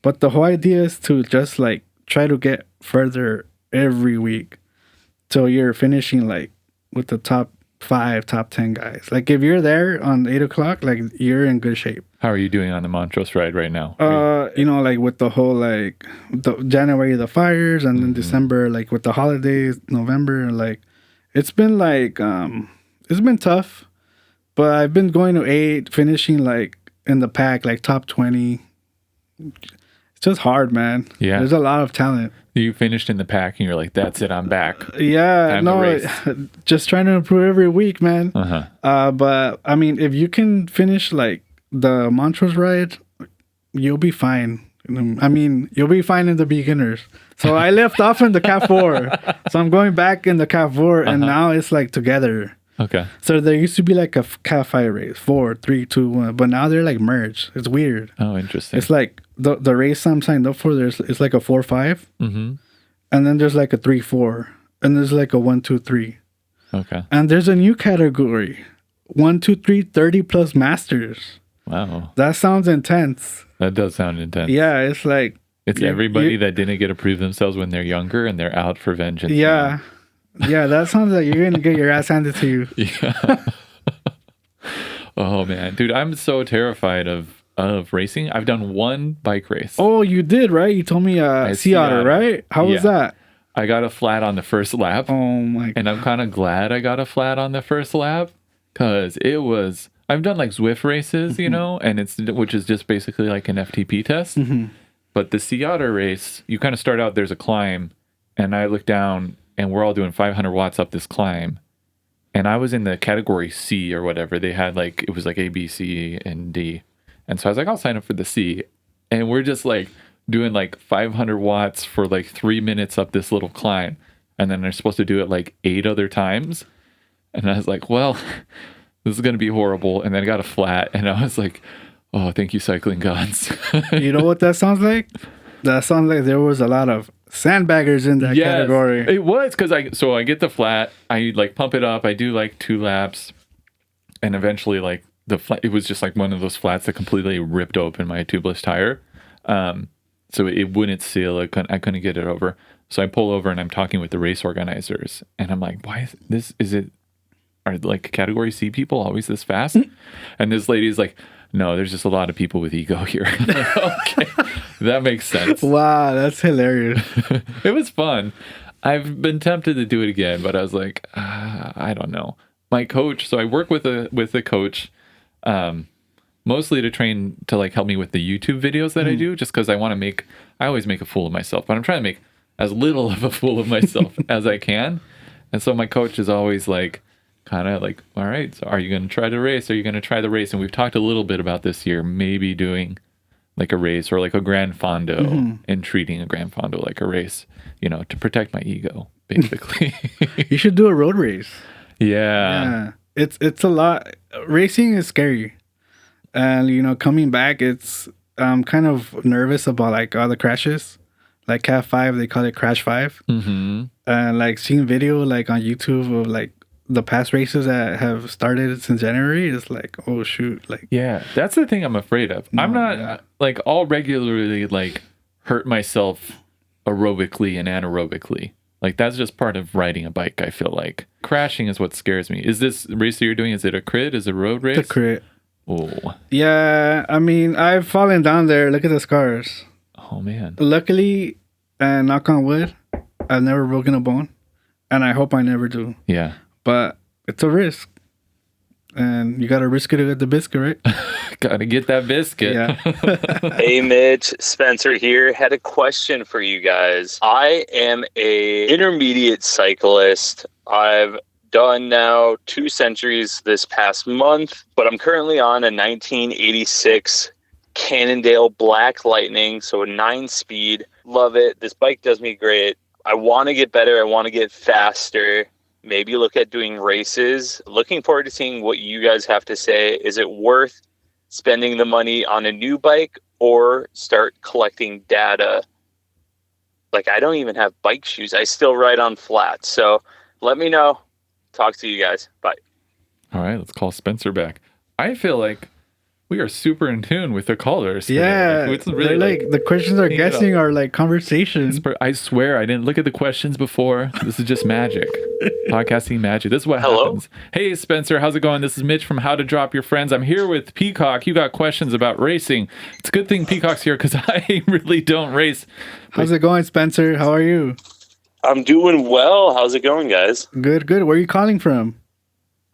But the whole idea is to just like try to get further every week till you're finishing like with the top 5, top 10 guys. Like if you're there on 8 o'clock, like you're in good shape. How are you doing on the Montrose ride right now? You know, like with the whole like the January the fires and then December like with the holidays, November, like it's been like it's been tough, but I've been going to 8, finishing like in the pack, like top 20. It's just hard, man. Yeah. There's a lot of talent. You finished in the pack and you're like, that's it, I'm back. Yeah, Time to race. Just trying to improve every week, man. Uh-huh. But I mean, if you can finish like the Montrose ride, you'll be fine. I mean, you'll be fine in the beginners. So I left off in the Cat 4. So I'm going back in the Cat 4 and now it's like together. Okay. So there used to be like a Cat 5 race, 4, 3, 2, 1, but now they're like merged. It's weird. Oh, interesting. It's like the race I'm signed up for. It's like a 4-5, and then there's like a 3-4, and there's like a 1-2-3. Okay. And there's a new category, 1-2-3 30+ masters. Wow. That sounds intense. That does sound intense. Yeah, it's like it's everybody that didn't get to prove themselves when they're younger and they're out for vengeance. Yeah. Yeah, that sounds like you're gonna get your ass handed to you. Yeah. Oh man, dude, I'm so terrified of racing. I've done one bike race. Oh, you did, right? You told me Sea Otter, right? How was that? I got a flat on the first lap. Oh my god. And I'm kind of glad I got a flat on the first lap because I've done like Zwift races, you know, and which is just basically like an FTP test. But the Sea Otter race, you kind of start out, there's a climb, and I look down and we're all doing 500 watts up this climb. And I was in the category C or whatever. They had like, it was like A, B, C, and D. And so I was like, I'll sign up for the C. And we're just like doing like 500 watts for like 3 minutes up this little climb. And then they're supposed to do it like 8 other times. And I was like, well, this is going to be horrible. And then I got a flat. And I was like, oh, thank you, cycling gods. You know what that sounds like? That sounds like there was a lot of sandbaggers in that category. It was because I get the flat, I like pump it up, I do like 2 laps, and eventually like the flat, it was just like one of those flats that completely ripped open my tubeless tire, so it wouldn't seal. I couldn't get it over. So I pull over and I'm talking with the race organizers, and I'm like, why are like category C people always this fast? And this lady's like, no, there's just a lot of people with ego here. Okay, that makes sense. Wow, that's hilarious. It was fun. I've been tempted to do it again, but I was like, I don't know. My coach, so I work with a coach, mostly to train to like help me with the YouTube videos that I do, just because I always make a fool of myself, but I'm trying to make as little of a fool of myself as I can. And so my coach is always like, kind of like, all right, so are you going to try the race? Are you going to try the race? And we've talked a little bit about this year, maybe doing like a race or like a Grand Fondo and treating a Grand Fondo like a race, you know, to protect my ego, basically. You should do a road race. Yeah. It's a lot. Racing is scary. And, you know, coming back, it's I'm kind of nervous about like all the crashes. Like Cat 5, they call it Crash 5. Mm-hmm. And like seeing video like on YouTube of like the past races that have started since January is like, oh shoot, like Yeah, that's the thing I'm afraid of. I'm not like I'll regularly like hurt myself aerobically and anaerobically. Like that's just part of riding a bike. I feel like crashing is what scares me. Is this race that you're doing? Is it a crit? Is it a road race? the crit. Oh, Yeah, I mean, I've fallen down there. Look at the scars. oh man. Luckily, and knock on wood, I've never broken a bone, and I hope I never do. Yeah. But it's a risk, and you gotta risk it to get the biscuit, right? Gotta get that biscuit. Yeah. Hey Mitch, Spencer here. Had a question for you guys. I am a intermediate cyclist. I've done now 2 centuries this past month, but I'm currently on a 1986 Cannondale Black Lightning, so a 9-speed. Love it. This bike does me great. I want to get better. I want to get faster. Maybe look at doing races. Looking forward to seeing what you guys have to say. Is it worth spending the money on a new bike or start collecting data? Like, I don't even have bike shoes. I still ride on flats. So let me know. Talk to you guys. Bye. All right, let's call Spencer back. I feel like we are super in tune with the callers. today. Yeah, Like, it's really like the questions are clean it up. guessing are like conversation. I swear I didn't look at the questions before. This is just magic. Podcasting magic. This is what Hello? happens. Hey, Spencer, how's it going? This is Mitch from How to Drop Your Friends. I'm here with Pecok. You got questions about racing. It's a good thing Pecok's here because I really don't race. How's it going, Spencer? How are you? I'm doing well. How's it going, guys? Good, good. Where are you calling from?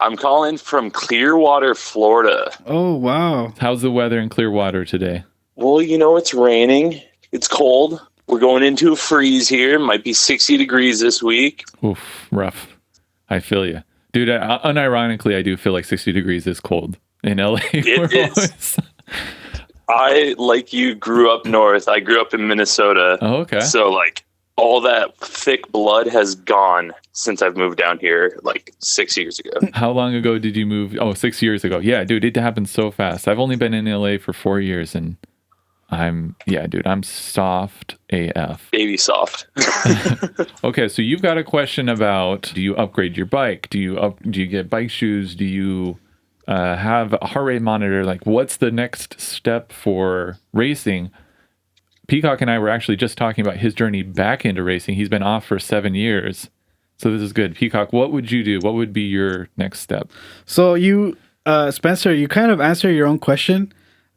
I'm calling from Clearwater, Florida. Oh, wow. How's the weather in Clearwater today? Well, you know, it's raining. It's cold. We're going into a freeze here. Might be 60 degrees this week. Oof, rough. I feel you. Dude, unironically, I do feel like 60 degrees is cold in LA. It is. I, like you, grew up north. I grew up in Minnesota. Oh, okay. So, like, all that thick blood has gone since I've moved down here like 6 years ago. How long ago did you move? Oh, 6 years ago. Yeah, dude, it happened so fast. I've only been in LA for 4 years and I'm soft AF. Baby soft. Okay, so you've got a question about, do you upgrade your bike? Do you get bike shoes? Do you have a heart rate monitor? Like, what's the next step for racing? Pecok and I were actually just talking about his journey back into racing. He's been off for 7 years. So this is good. Pecok, what would you do? What would be your next step? So you, Spencer, you kind of answer your own question.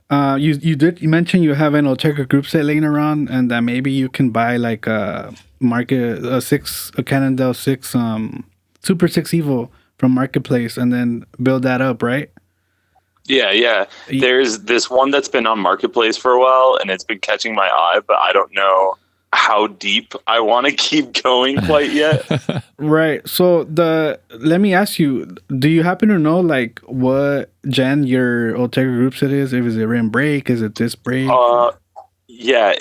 You mention you have an Ultegra group set laying around, and that maybe you can buy like a Cannondale 6 Super 6 Evo from Marketplace, and then build that up, right? Yeah. There's this one that's been on Marketplace for a while, and it's been catching my eye, but I don't know how deep I want to keep going quite yet. Right. So let me ask you, do you happen to know like what gen your Ultegra group set is? If it's a rim brake, is it disc brake? Yeah,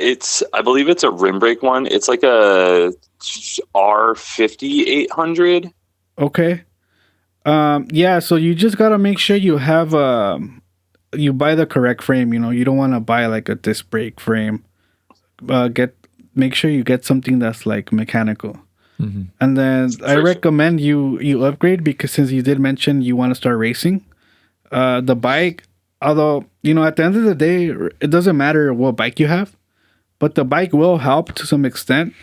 I believe it's a rim brake one. It's like a R50 800. Okay. Yeah, so you just gotta make sure you have you buy the correct frame. You know, you don't want to buy like a disc brake frame. Make sure you get something that's like mechanical. Mm-hmm. And then I recommend you upgrade, because since you did mention you want to start racing, the bike. Although, you know, at the end of the day, it doesn't matter what bike you have, but the bike will help to some extent.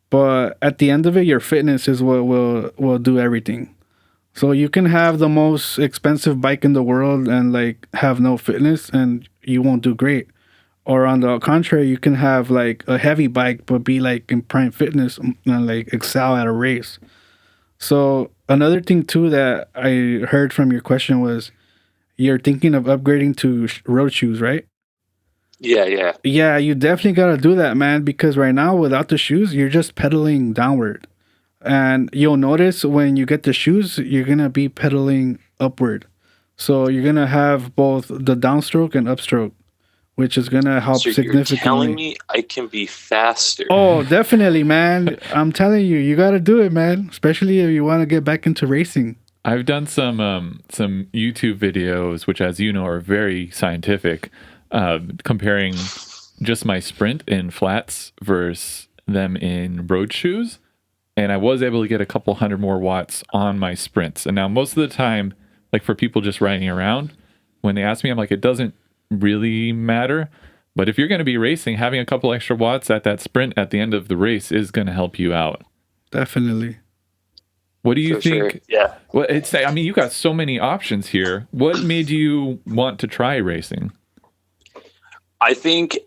But at the end of it, your fitness is what will do everything. So you can have the most expensive bike in the world and like have no fitness and you won't do great. Or on the contrary, you can have like a heavy bike but be like in prime fitness and like excel at a race. So another thing too that I heard from your question was you're thinking of upgrading to road shoes, right? Yeah. Yeah, you definitely got to do that, man, because right now without the shoes, you're just pedaling downward. And you'll notice when you get the shoes, you're going to be pedaling upward. So you're going to have both the downstroke and upstroke, which is going to help significantly. You're telling me I can be faster. Oh, definitely, man. I'm telling you, you got to do it, man, especially if you want to get back into racing. I've done some YouTube videos, which, as you know, are very scientific, comparing just my sprint in flats versus them in road shoes. And I was able to get a couple hundred more watts on my sprints. And now most of the time, like for people just riding around, when they ask me, I'm like, it doesn't really matter. But if you're going to be racing, having a couple extra watts at that sprint at the end of the race is going to help you out. Definitely. What do you think? Sure. Yeah. Well, I mean, you got so many options here. What made you want to try racing? I think,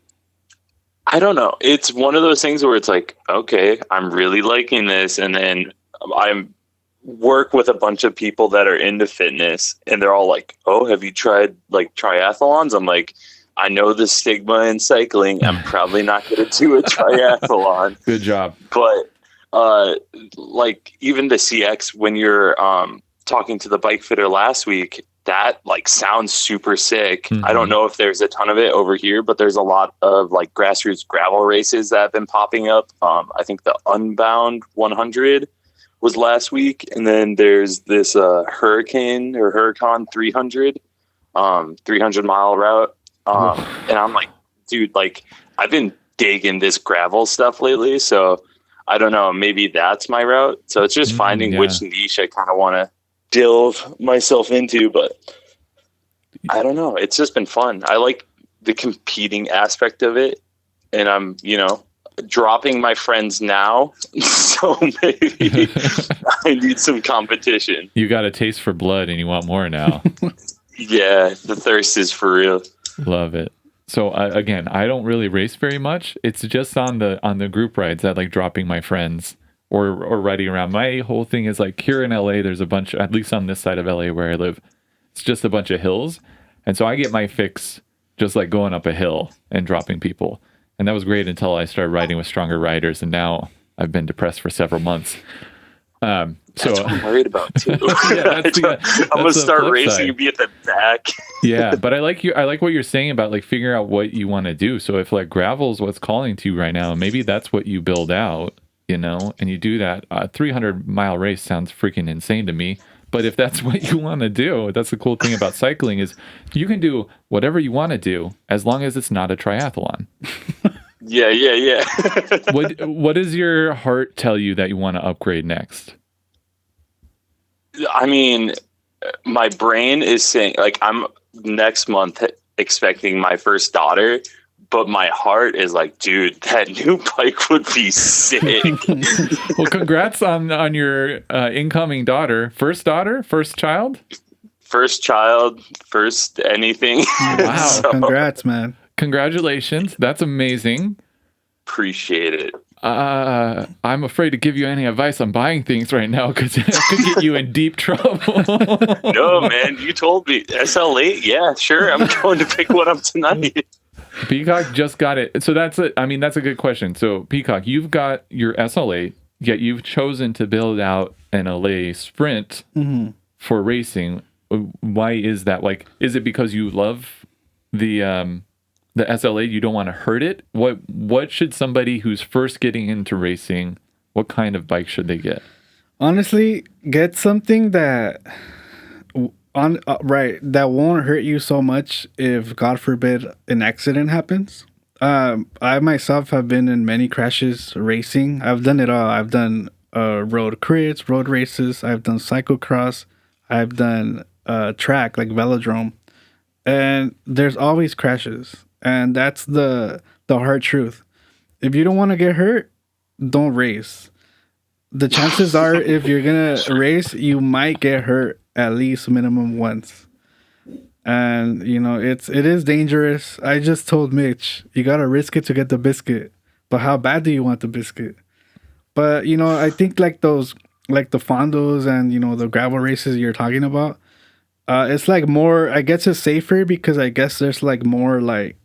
I don't know. It's one of those things where it's like, okay, I'm really liking this. And then I work with a bunch of people that are into fitness and they're all like, oh, have you tried like triathlons? I'm like, I know the stigma in cycling. I'm probably not going to do a triathlon. Good job. But like even the CX, when you're talking to the bike fitter last week, that like sounds super sick. Mm-hmm. I don't know if there's a ton of it over here, but there's a lot of like grassroots gravel races that have been popping up. I think the Unbound 100 was last week. And then there's this Hurricane 300, 300-mile route. And I'm like, dude, like I've been digging this gravel stuff lately. So I don't know, maybe that's my route. So it's just finding which niche I kind of want to delve myself into, but I don't know. It's just been fun. I like the competing aspect of it, and I'm, dropping my friends now, so maybe I need some competition. You got a taste for blood and you want more now. Yeah, the thirst is for real. Love it. So again, I don't really race very much. It's just on the group rides that like dropping my friends or riding around. My whole thing is like here in LA, there's a bunch, at least on this side of LA where I live, it's just a bunch of hills. And so I get my fix just like going up a hill and dropping people. And that was great until I started riding with stronger riders. And now I've been depressed for several months. That's what I'm worried about too. Yeah, I'm gonna start racing and be at the back. Yeah, but I like what you're saying about like figuring out what you want to do. So if like gravel is what's calling to you right now, maybe that's what you build out, and you do that. 300-mile race sounds freaking insane to me. But if that's what you want to do, that's the cool thing about cycling is you can do whatever you want to do as long as it's not a triathlon. Yeah. What does your heart tell you that you want to upgrade next? I mean, my brain is saying, like, I'm next month expecting my first daughter, but my heart is like, dude, that new bike would be sick. Well, congrats on your incoming daughter. First child? First child, first anything. Wow. So, congrats, man. Congratulations. That's amazing. Appreciate it. I'm afraid to give you any advice on buying things right now because it could get you in deep trouble. No, man, you told me. SL8? Yeah, sure. I'm going to pick one up tonight. Peacock just got it. So that's a good question. So Peacock, you've got your SL8, yet you've chosen to build out an LA Sprint for racing. Why is that? Like, is it because you love the SL8? You don't want to hurt it? What should somebody who's first getting into racing, what kind of bike should they get? Honestly, get something that that won't hurt you so much if, God forbid, an accident happens. I myself have been in many crashes racing. I've done it all. I've done road crits, road races. I've done cyclocross. I've done track like velodrome, and there's always crashes, and that's the hard truth. If you don't want to get hurt, don't race. The chances are, if you're gonna race, you might get hurt at least minimum once. And it is dangerous. I just told Mitch, you gotta risk it to get the biscuit. But how bad do you want the biscuit? But I think like those, like the fondos and the gravel races you're talking about, it's like more, I guess it's safer because I guess there's like more like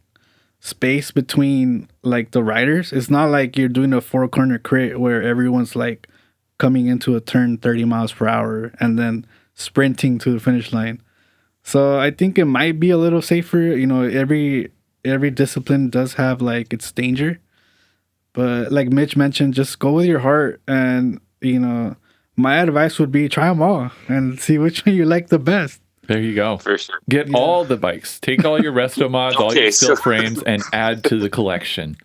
space between like the riders. It's not like you're doing a 4-corner crit where everyone's like coming into a turn 30 miles per hour and then sprinting to the finish line. So I think it might be a little safer. Every discipline does have like its danger, but like Mitch mentioned, just go with your heart. And my advice would be try them all and see which one you like the best. There you go. For sure. Get all the bikes. Take all your resto mods, all your still so frames, and add to the collection.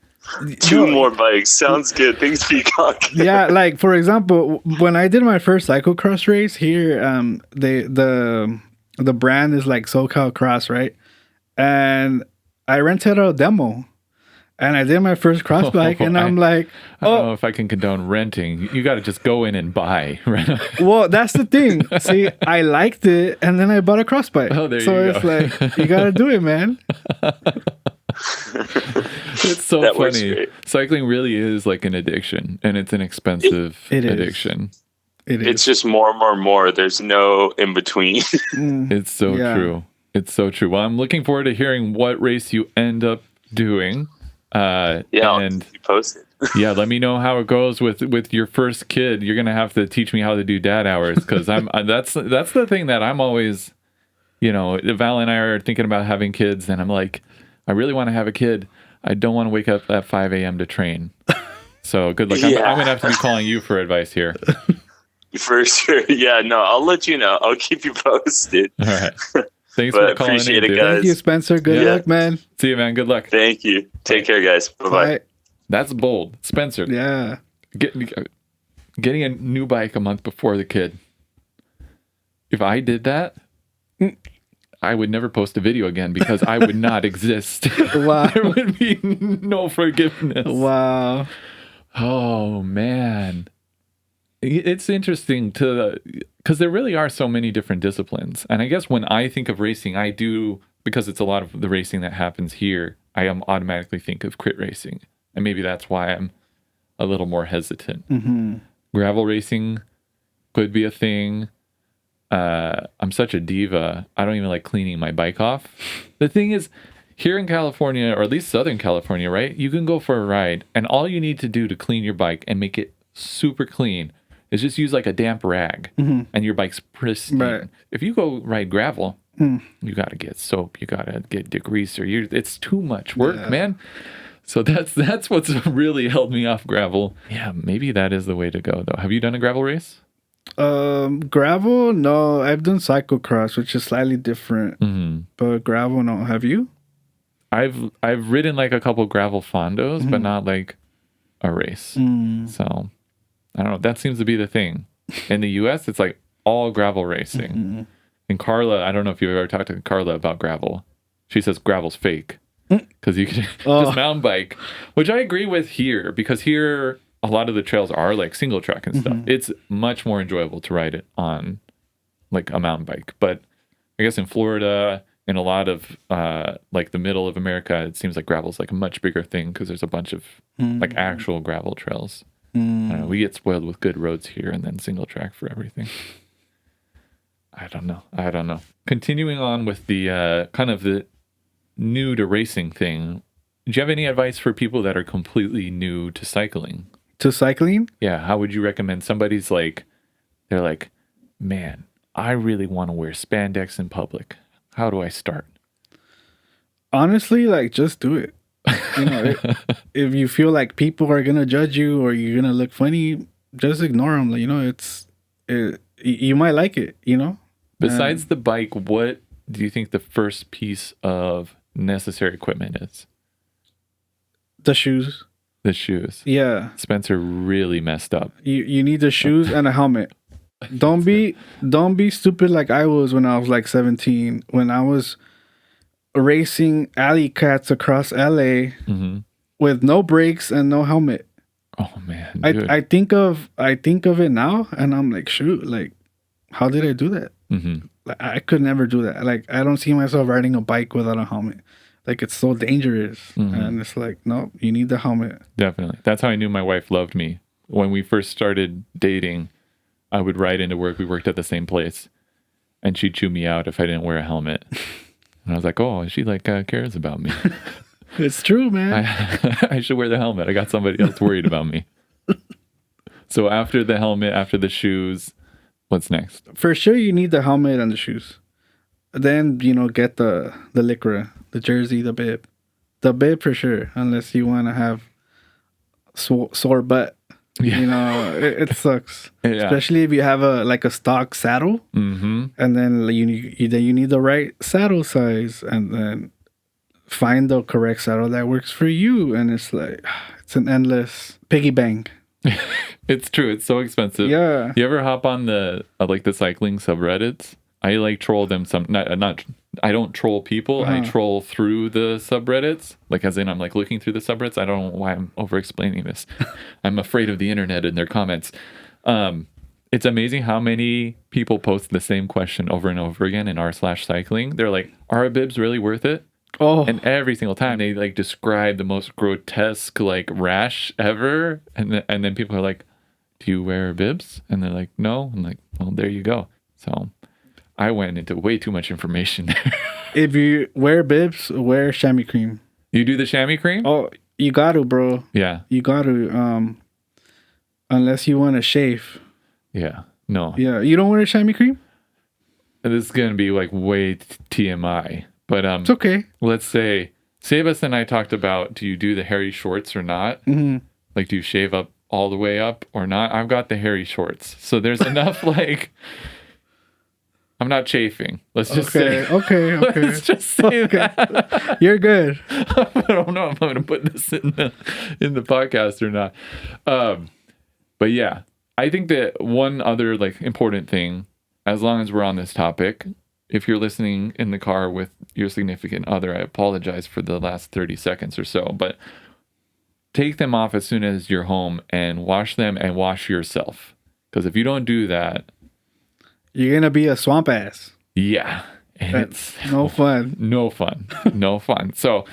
2 more bikes. Sounds good. Thanks, Pecok. Yeah, like for example, when I did my first cyclocross race here, the brand is like SoCal Cross, right? And I rented a demo. And I did my first cross bike, and I'm like, I don't know if I can condone renting. You got to just go in and buy. Well, that's the thing. See, I liked it, and then I bought a cross bike. Oh, there so you it's go. like, you got to do it, man. It's so That works funny. great. Cycling really is like an addiction, and it's an expensive addiction. It's just more and more and more. There's no in between. It's so true. It's so true. Well, I'm looking forward to hearing what race you end up doing. I'll and keep you posted. yeah, let me know how it goes with your first kid. You're gonna have to teach me how to do dad hours, because I'm that's the thing that I'm always, Val and I are thinking about having kids, and I'm like, I really want to have a kid. I don't want to wake up at 5 a.m. to train. So good luck. Yeah. I'm gonna have to be calling you for advice here. For sure. Yeah, no, I'll let you know. I'll keep you posted. All right. Thanks But for calling appreciate in, it, dude. guys. Thank you, Spencer. Good luck, man. See you, man. Good luck. Thank you. Take care, guys. Bye-bye. Bye. That's bold, Spencer. Yeah. Getting a new bike a month before the kid. If I did that, I would never post a video again, because I would not exist. Wow. There would be no forgiveness. Wow. Oh, man. It's interesting because there really are so many different disciplines. And I guess when I think of racing, I do, because it's a lot of the racing that happens here, I automatically think of crit racing. And maybe that's why I'm a little more hesitant. Mm-hmm. Gravel racing could be a thing. I'm such a diva. I don't even like cleaning my bike off. The thing is, here in California, or at least Southern California, right? You can go for a ride, and all you need to do to clean your bike and make it super clean is just use like a damp rag, and your bike's pristine. Right. If you go ride gravel, you got to get soap, you got to get degreaser. It's too much work, man. So that's what's really held me off gravel. Yeah, maybe that is the way to go, though. Have you done a gravel race? Gravel? No, I've done cyclocross, which is slightly different. But gravel, no. Have you? I've ridden like a couple gravel fondos, but not like a race. So I don't know. That seems to be the thing. In the US, it's like all gravel racing. And Carla, I don't know if you've ever talked to Carla about gravel. She says gravel's fake. Because you can just mountain bike, which I agree with here, because here a lot of the trails are like single track and stuff. It's much more enjoyable to ride it on like a mountain bike. But I guess in Florida, in a lot of like the middle of America, it seems like gravel's like a much bigger thing, because there's a bunch of like actual gravel trails. I don't know, we get spoiled with good roads here, and then single track for everything. I don't know. Continuing on with the kind of the new to racing thing, do you have any advice for people that are completely new to cycling? To cycling? Yeah, how would you recommend somebody's like, they're like, man, I really want to wear spandex in public. How do I start? Honestly, like, just do it. If you feel like people are gonna judge you or you're gonna look funny, just ignore them. Like, you might like it. Besides the bike, what do you think the first piece of necessary equipment is? The shoes. The shoes. Yeah. Spencer really messed up. You need the shoes and a helmet. Don't be stupid like I was when I was like 17. When I was racing alley cats across LA with no brakes and no helmet. Oh man. I think of it now, and I'm like, shoot, like, how did I do that? Like, I could never do that. Like, I don't see myself riding a bike without a helmet. Like, it's so dangerous. And it's like, no, you need the helmet. Definitely. That's how I knew my wife loved me. When we first started dating, I would ride into work. We worked at the same place, and she'd chew me out if I didn't wear a helmet. And I was like, oh, she like cares about me. It's true, man. I should wear the helmet. I got somebody else worried about me. So after the helmet, after the shoes, what's next? For sure, you need the helmet and the shoes. Then, get the Lycra, the jersey, the bib. The bib for sure, unless you want to have sore butt. Yeah. You know, it sucks. Yeah. Especially if you have a stock saddle, and then you need the right saddle size, and then find the correct saddle that works for you. And it's like it's an endless piggy bank. It's true. It's so expensive. Yeah. You ever hop on the the cycling subreddits? I troll them not I don't troll people. I troll through the subreddits. Like as in I'm looking through the subreddits. I don't know why I'm over explaining this. I'm afraid of the internet and their comments. It's amazing how many people post the same question over and over again in r/cycling. They're like, are bibs really worth it? Oh. And every single time they describe the most grotesque rash ever. And then people are like, do you wear bibs? And they're like, no. I'm like, well, there you go. So I went into way too much information there. If you wear bibs, wear chamois cream. You do the chamois cream? Oh, you got to, bro. Yeah. You got to, unless you want to shave. Yeah. No. Yeah. You don't wear chamois cream? This is going to be way TMI. But it's okay. Let's say Sebas and I talked about, do you do the hairy shorts or not? Mm-hmm. Do you shave up all the way up or not? I've got the hairy shorts. So there's enough I'm not chafing. Let's just say. Okay. Let's just say that. You're good. I don't know if I'm going to put this in the podcast or not. But yeah, I think that one other important thing, as long as we're on this topic, if you're listening in the car with your significant other, I apologize for the last 30 seconds or so, but take them off as soon as you're home and wash them and wash yourself. Because if you don't do that, you're going to be a swamp ass. Yeah. And it's no fun. No fun. No fun. So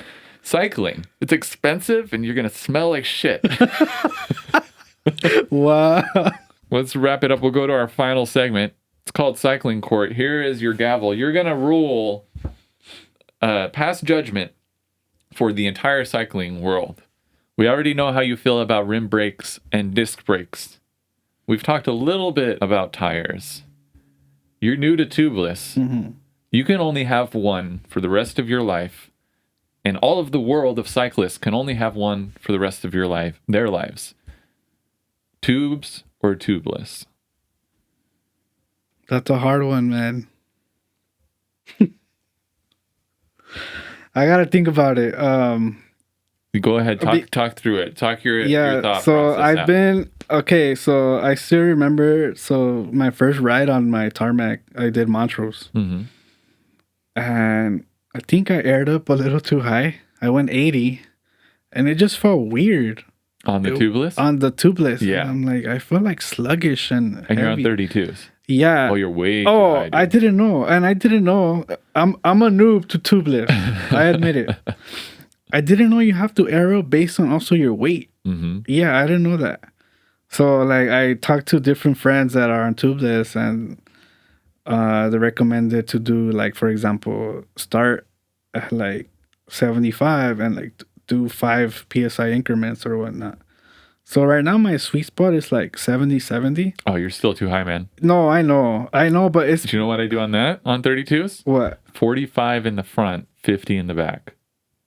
cycling, it's expensive and you're going to smell like shit. Wow. Let's wrap it up. We'll go to our final segment. It's called Cycling Court. Here is your gavel. You're going to rule, pass judgment for the entire cycling world. We already know how you feel about rim brakes and disc brakes. We've talked a little bit about tires. You're new to Tubeless. Mm-hmm. You can only have one for the rest of your life. And all of the world of cyclists can only have one for the rest of their lives. Tubes or tubeless? That's a hard one, man. I gotta think about it. Go ahead, talk through it. Talk your thought so process out. So I still remember. So my first ride on my tarmac, I did Montrose, and I think I aired up a little too high. I went 80, and it just felt weird. On the tubeless? On the tubeless. Yeah. And I'm like, I feel like sluggish and you're on heavy. 32s. Yeah. Oh, you're way too high, dude. I didn't know. And I didn't know. I'm a noob to tubeless. I admit it. I didn't know you have to air up based on also your weight. Mm-hmm. Yeah, I didn't know that. So I talked to different friends that are on tubeless, and they recommended to do for example, start at 75 and do 5 psi increments or whatnot. So right now my sweet spot is 70. Oh, you're still too high, man. No, I know, but it's... Do you know what I do on that? On 32s? What? 45 in the front, 50 in the back.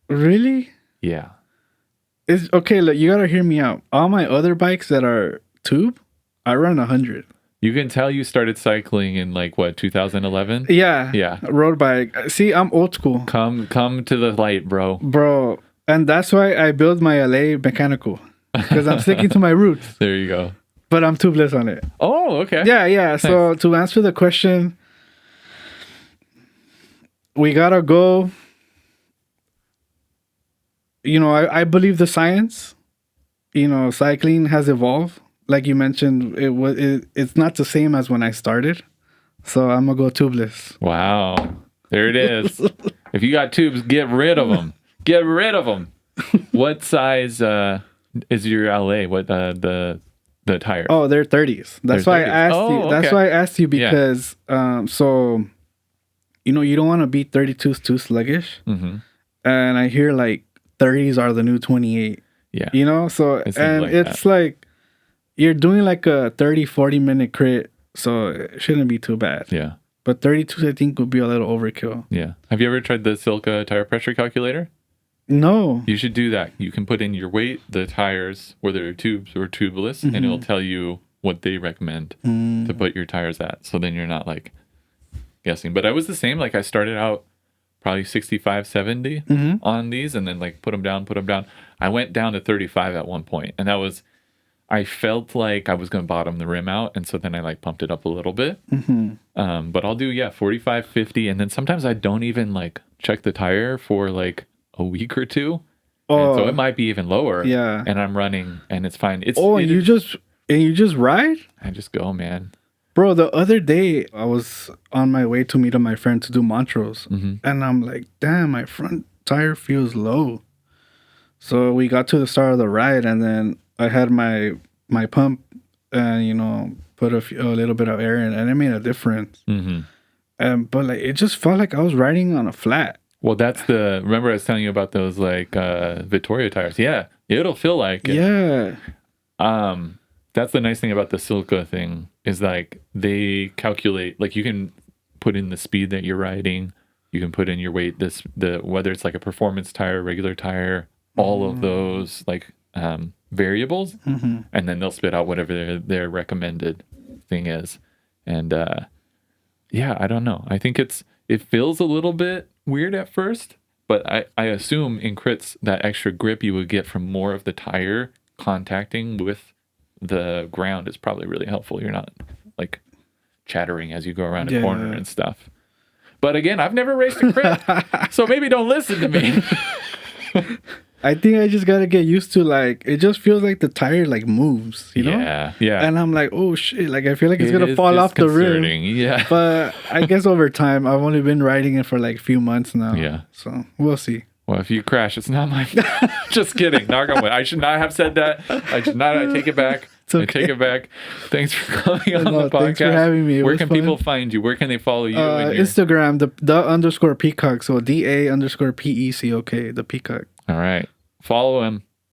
Really? Yeah. It's okay. Look, you gotta hear me out. All my other bikes that are tube, I run 100. You can tell you started cycling in 2011? Yeah. Yeah. Road bike. See, I'm old school. Come to the light, bro. Bro, and that's why I build my LA mechanical, because I'm sticking to my roots. There you go. But I'm tubeless on it. Oh, okay. Yeah. Nice. So to answer the question, we gotta go. I believe the science. Cycling has evolved. Like you mentioned, it's not the same as when I started. So I'm gonna go tubeless. Wow. There it is. If you got tubes, get rid of them. Get rid of them. What size is your LA? What the tire? Oh, they're 30s. That's why 30s. I asked you. Okay. That's why I asked you because so you don't want to be 32s too sluggish. Mm-hmm. And I hear 30s are the new 28. Yeah. So it's you're doing a 30-40 minute crit, so it shouldn't be too bad. Yeah. But 32s I think would be a little overkill. Yeah. Have you ever tried the Silka tire pressure calculator? No. You should do that. You can put in your weight, the tires, whether they're tubes or tubeless, and it'll tell you what they recommend to put your tires at. So then you're not like guessing. But I was the same. Like I started out probably 65, 70 on these, and then like put them down. I went down to 35 at one point, and that was, I felt like I was going to bottom the rim out, and so then I like pumped it up a little bit. But I'll do 45, 50, and then sometimes I don't even like check the tire for like a week or two. And so it might be even lower. Yeah. And I'm running and it's fine. You just ride? I just go, man. Bro, the other day I was on my way to meet up my friend to do Montrose. And I'm like, damn, my front tire feels low. So we got to the start of the ride, and then I had my pump and, you know, put a little bit of air in, and it made a difference. But like, it just felt like I was riding on a flat. Well, remember I was telling you about those like Vittoria tires. Yeah, it'll feel like it. Yeah. That's the nice thing about the Silica thing is like they calculate, like you can put in the speed that you're riding, you can put in your weight, whether it's like a performance tire, regular tire, all of those like variables, and then they'll spit out whatever their recommended thing is. And I don't know. I think it feels a little bit weird at first, but I assume in crits that extra grip you would get from more of the tire contacting with the ground is probably really helpful. You're not like chattering as you go around a corner and stuff. But again, I've never raced a crit, so maybe don't listen to me. I think I just gotta get used to, like, it just feels like the tire like moves, you know? Yeah. And I'm like, oh shit, like I feel like it's gonna fall off the rim. Yeah. But I guess over time, I've only been riding it for like a few months now. Yeah. So we'll see. Well, if you crash, it's not my. Just kidding. Knock on wood. I should not have said that. I should not. I take it back. Okay. I take it back. Thanks for coming on the podcast. Thanks for having me. Where can people find you? Where can they follow you? Instagram, the _Pecok. So DA_PECOK, the Pecok. All right. Follow him.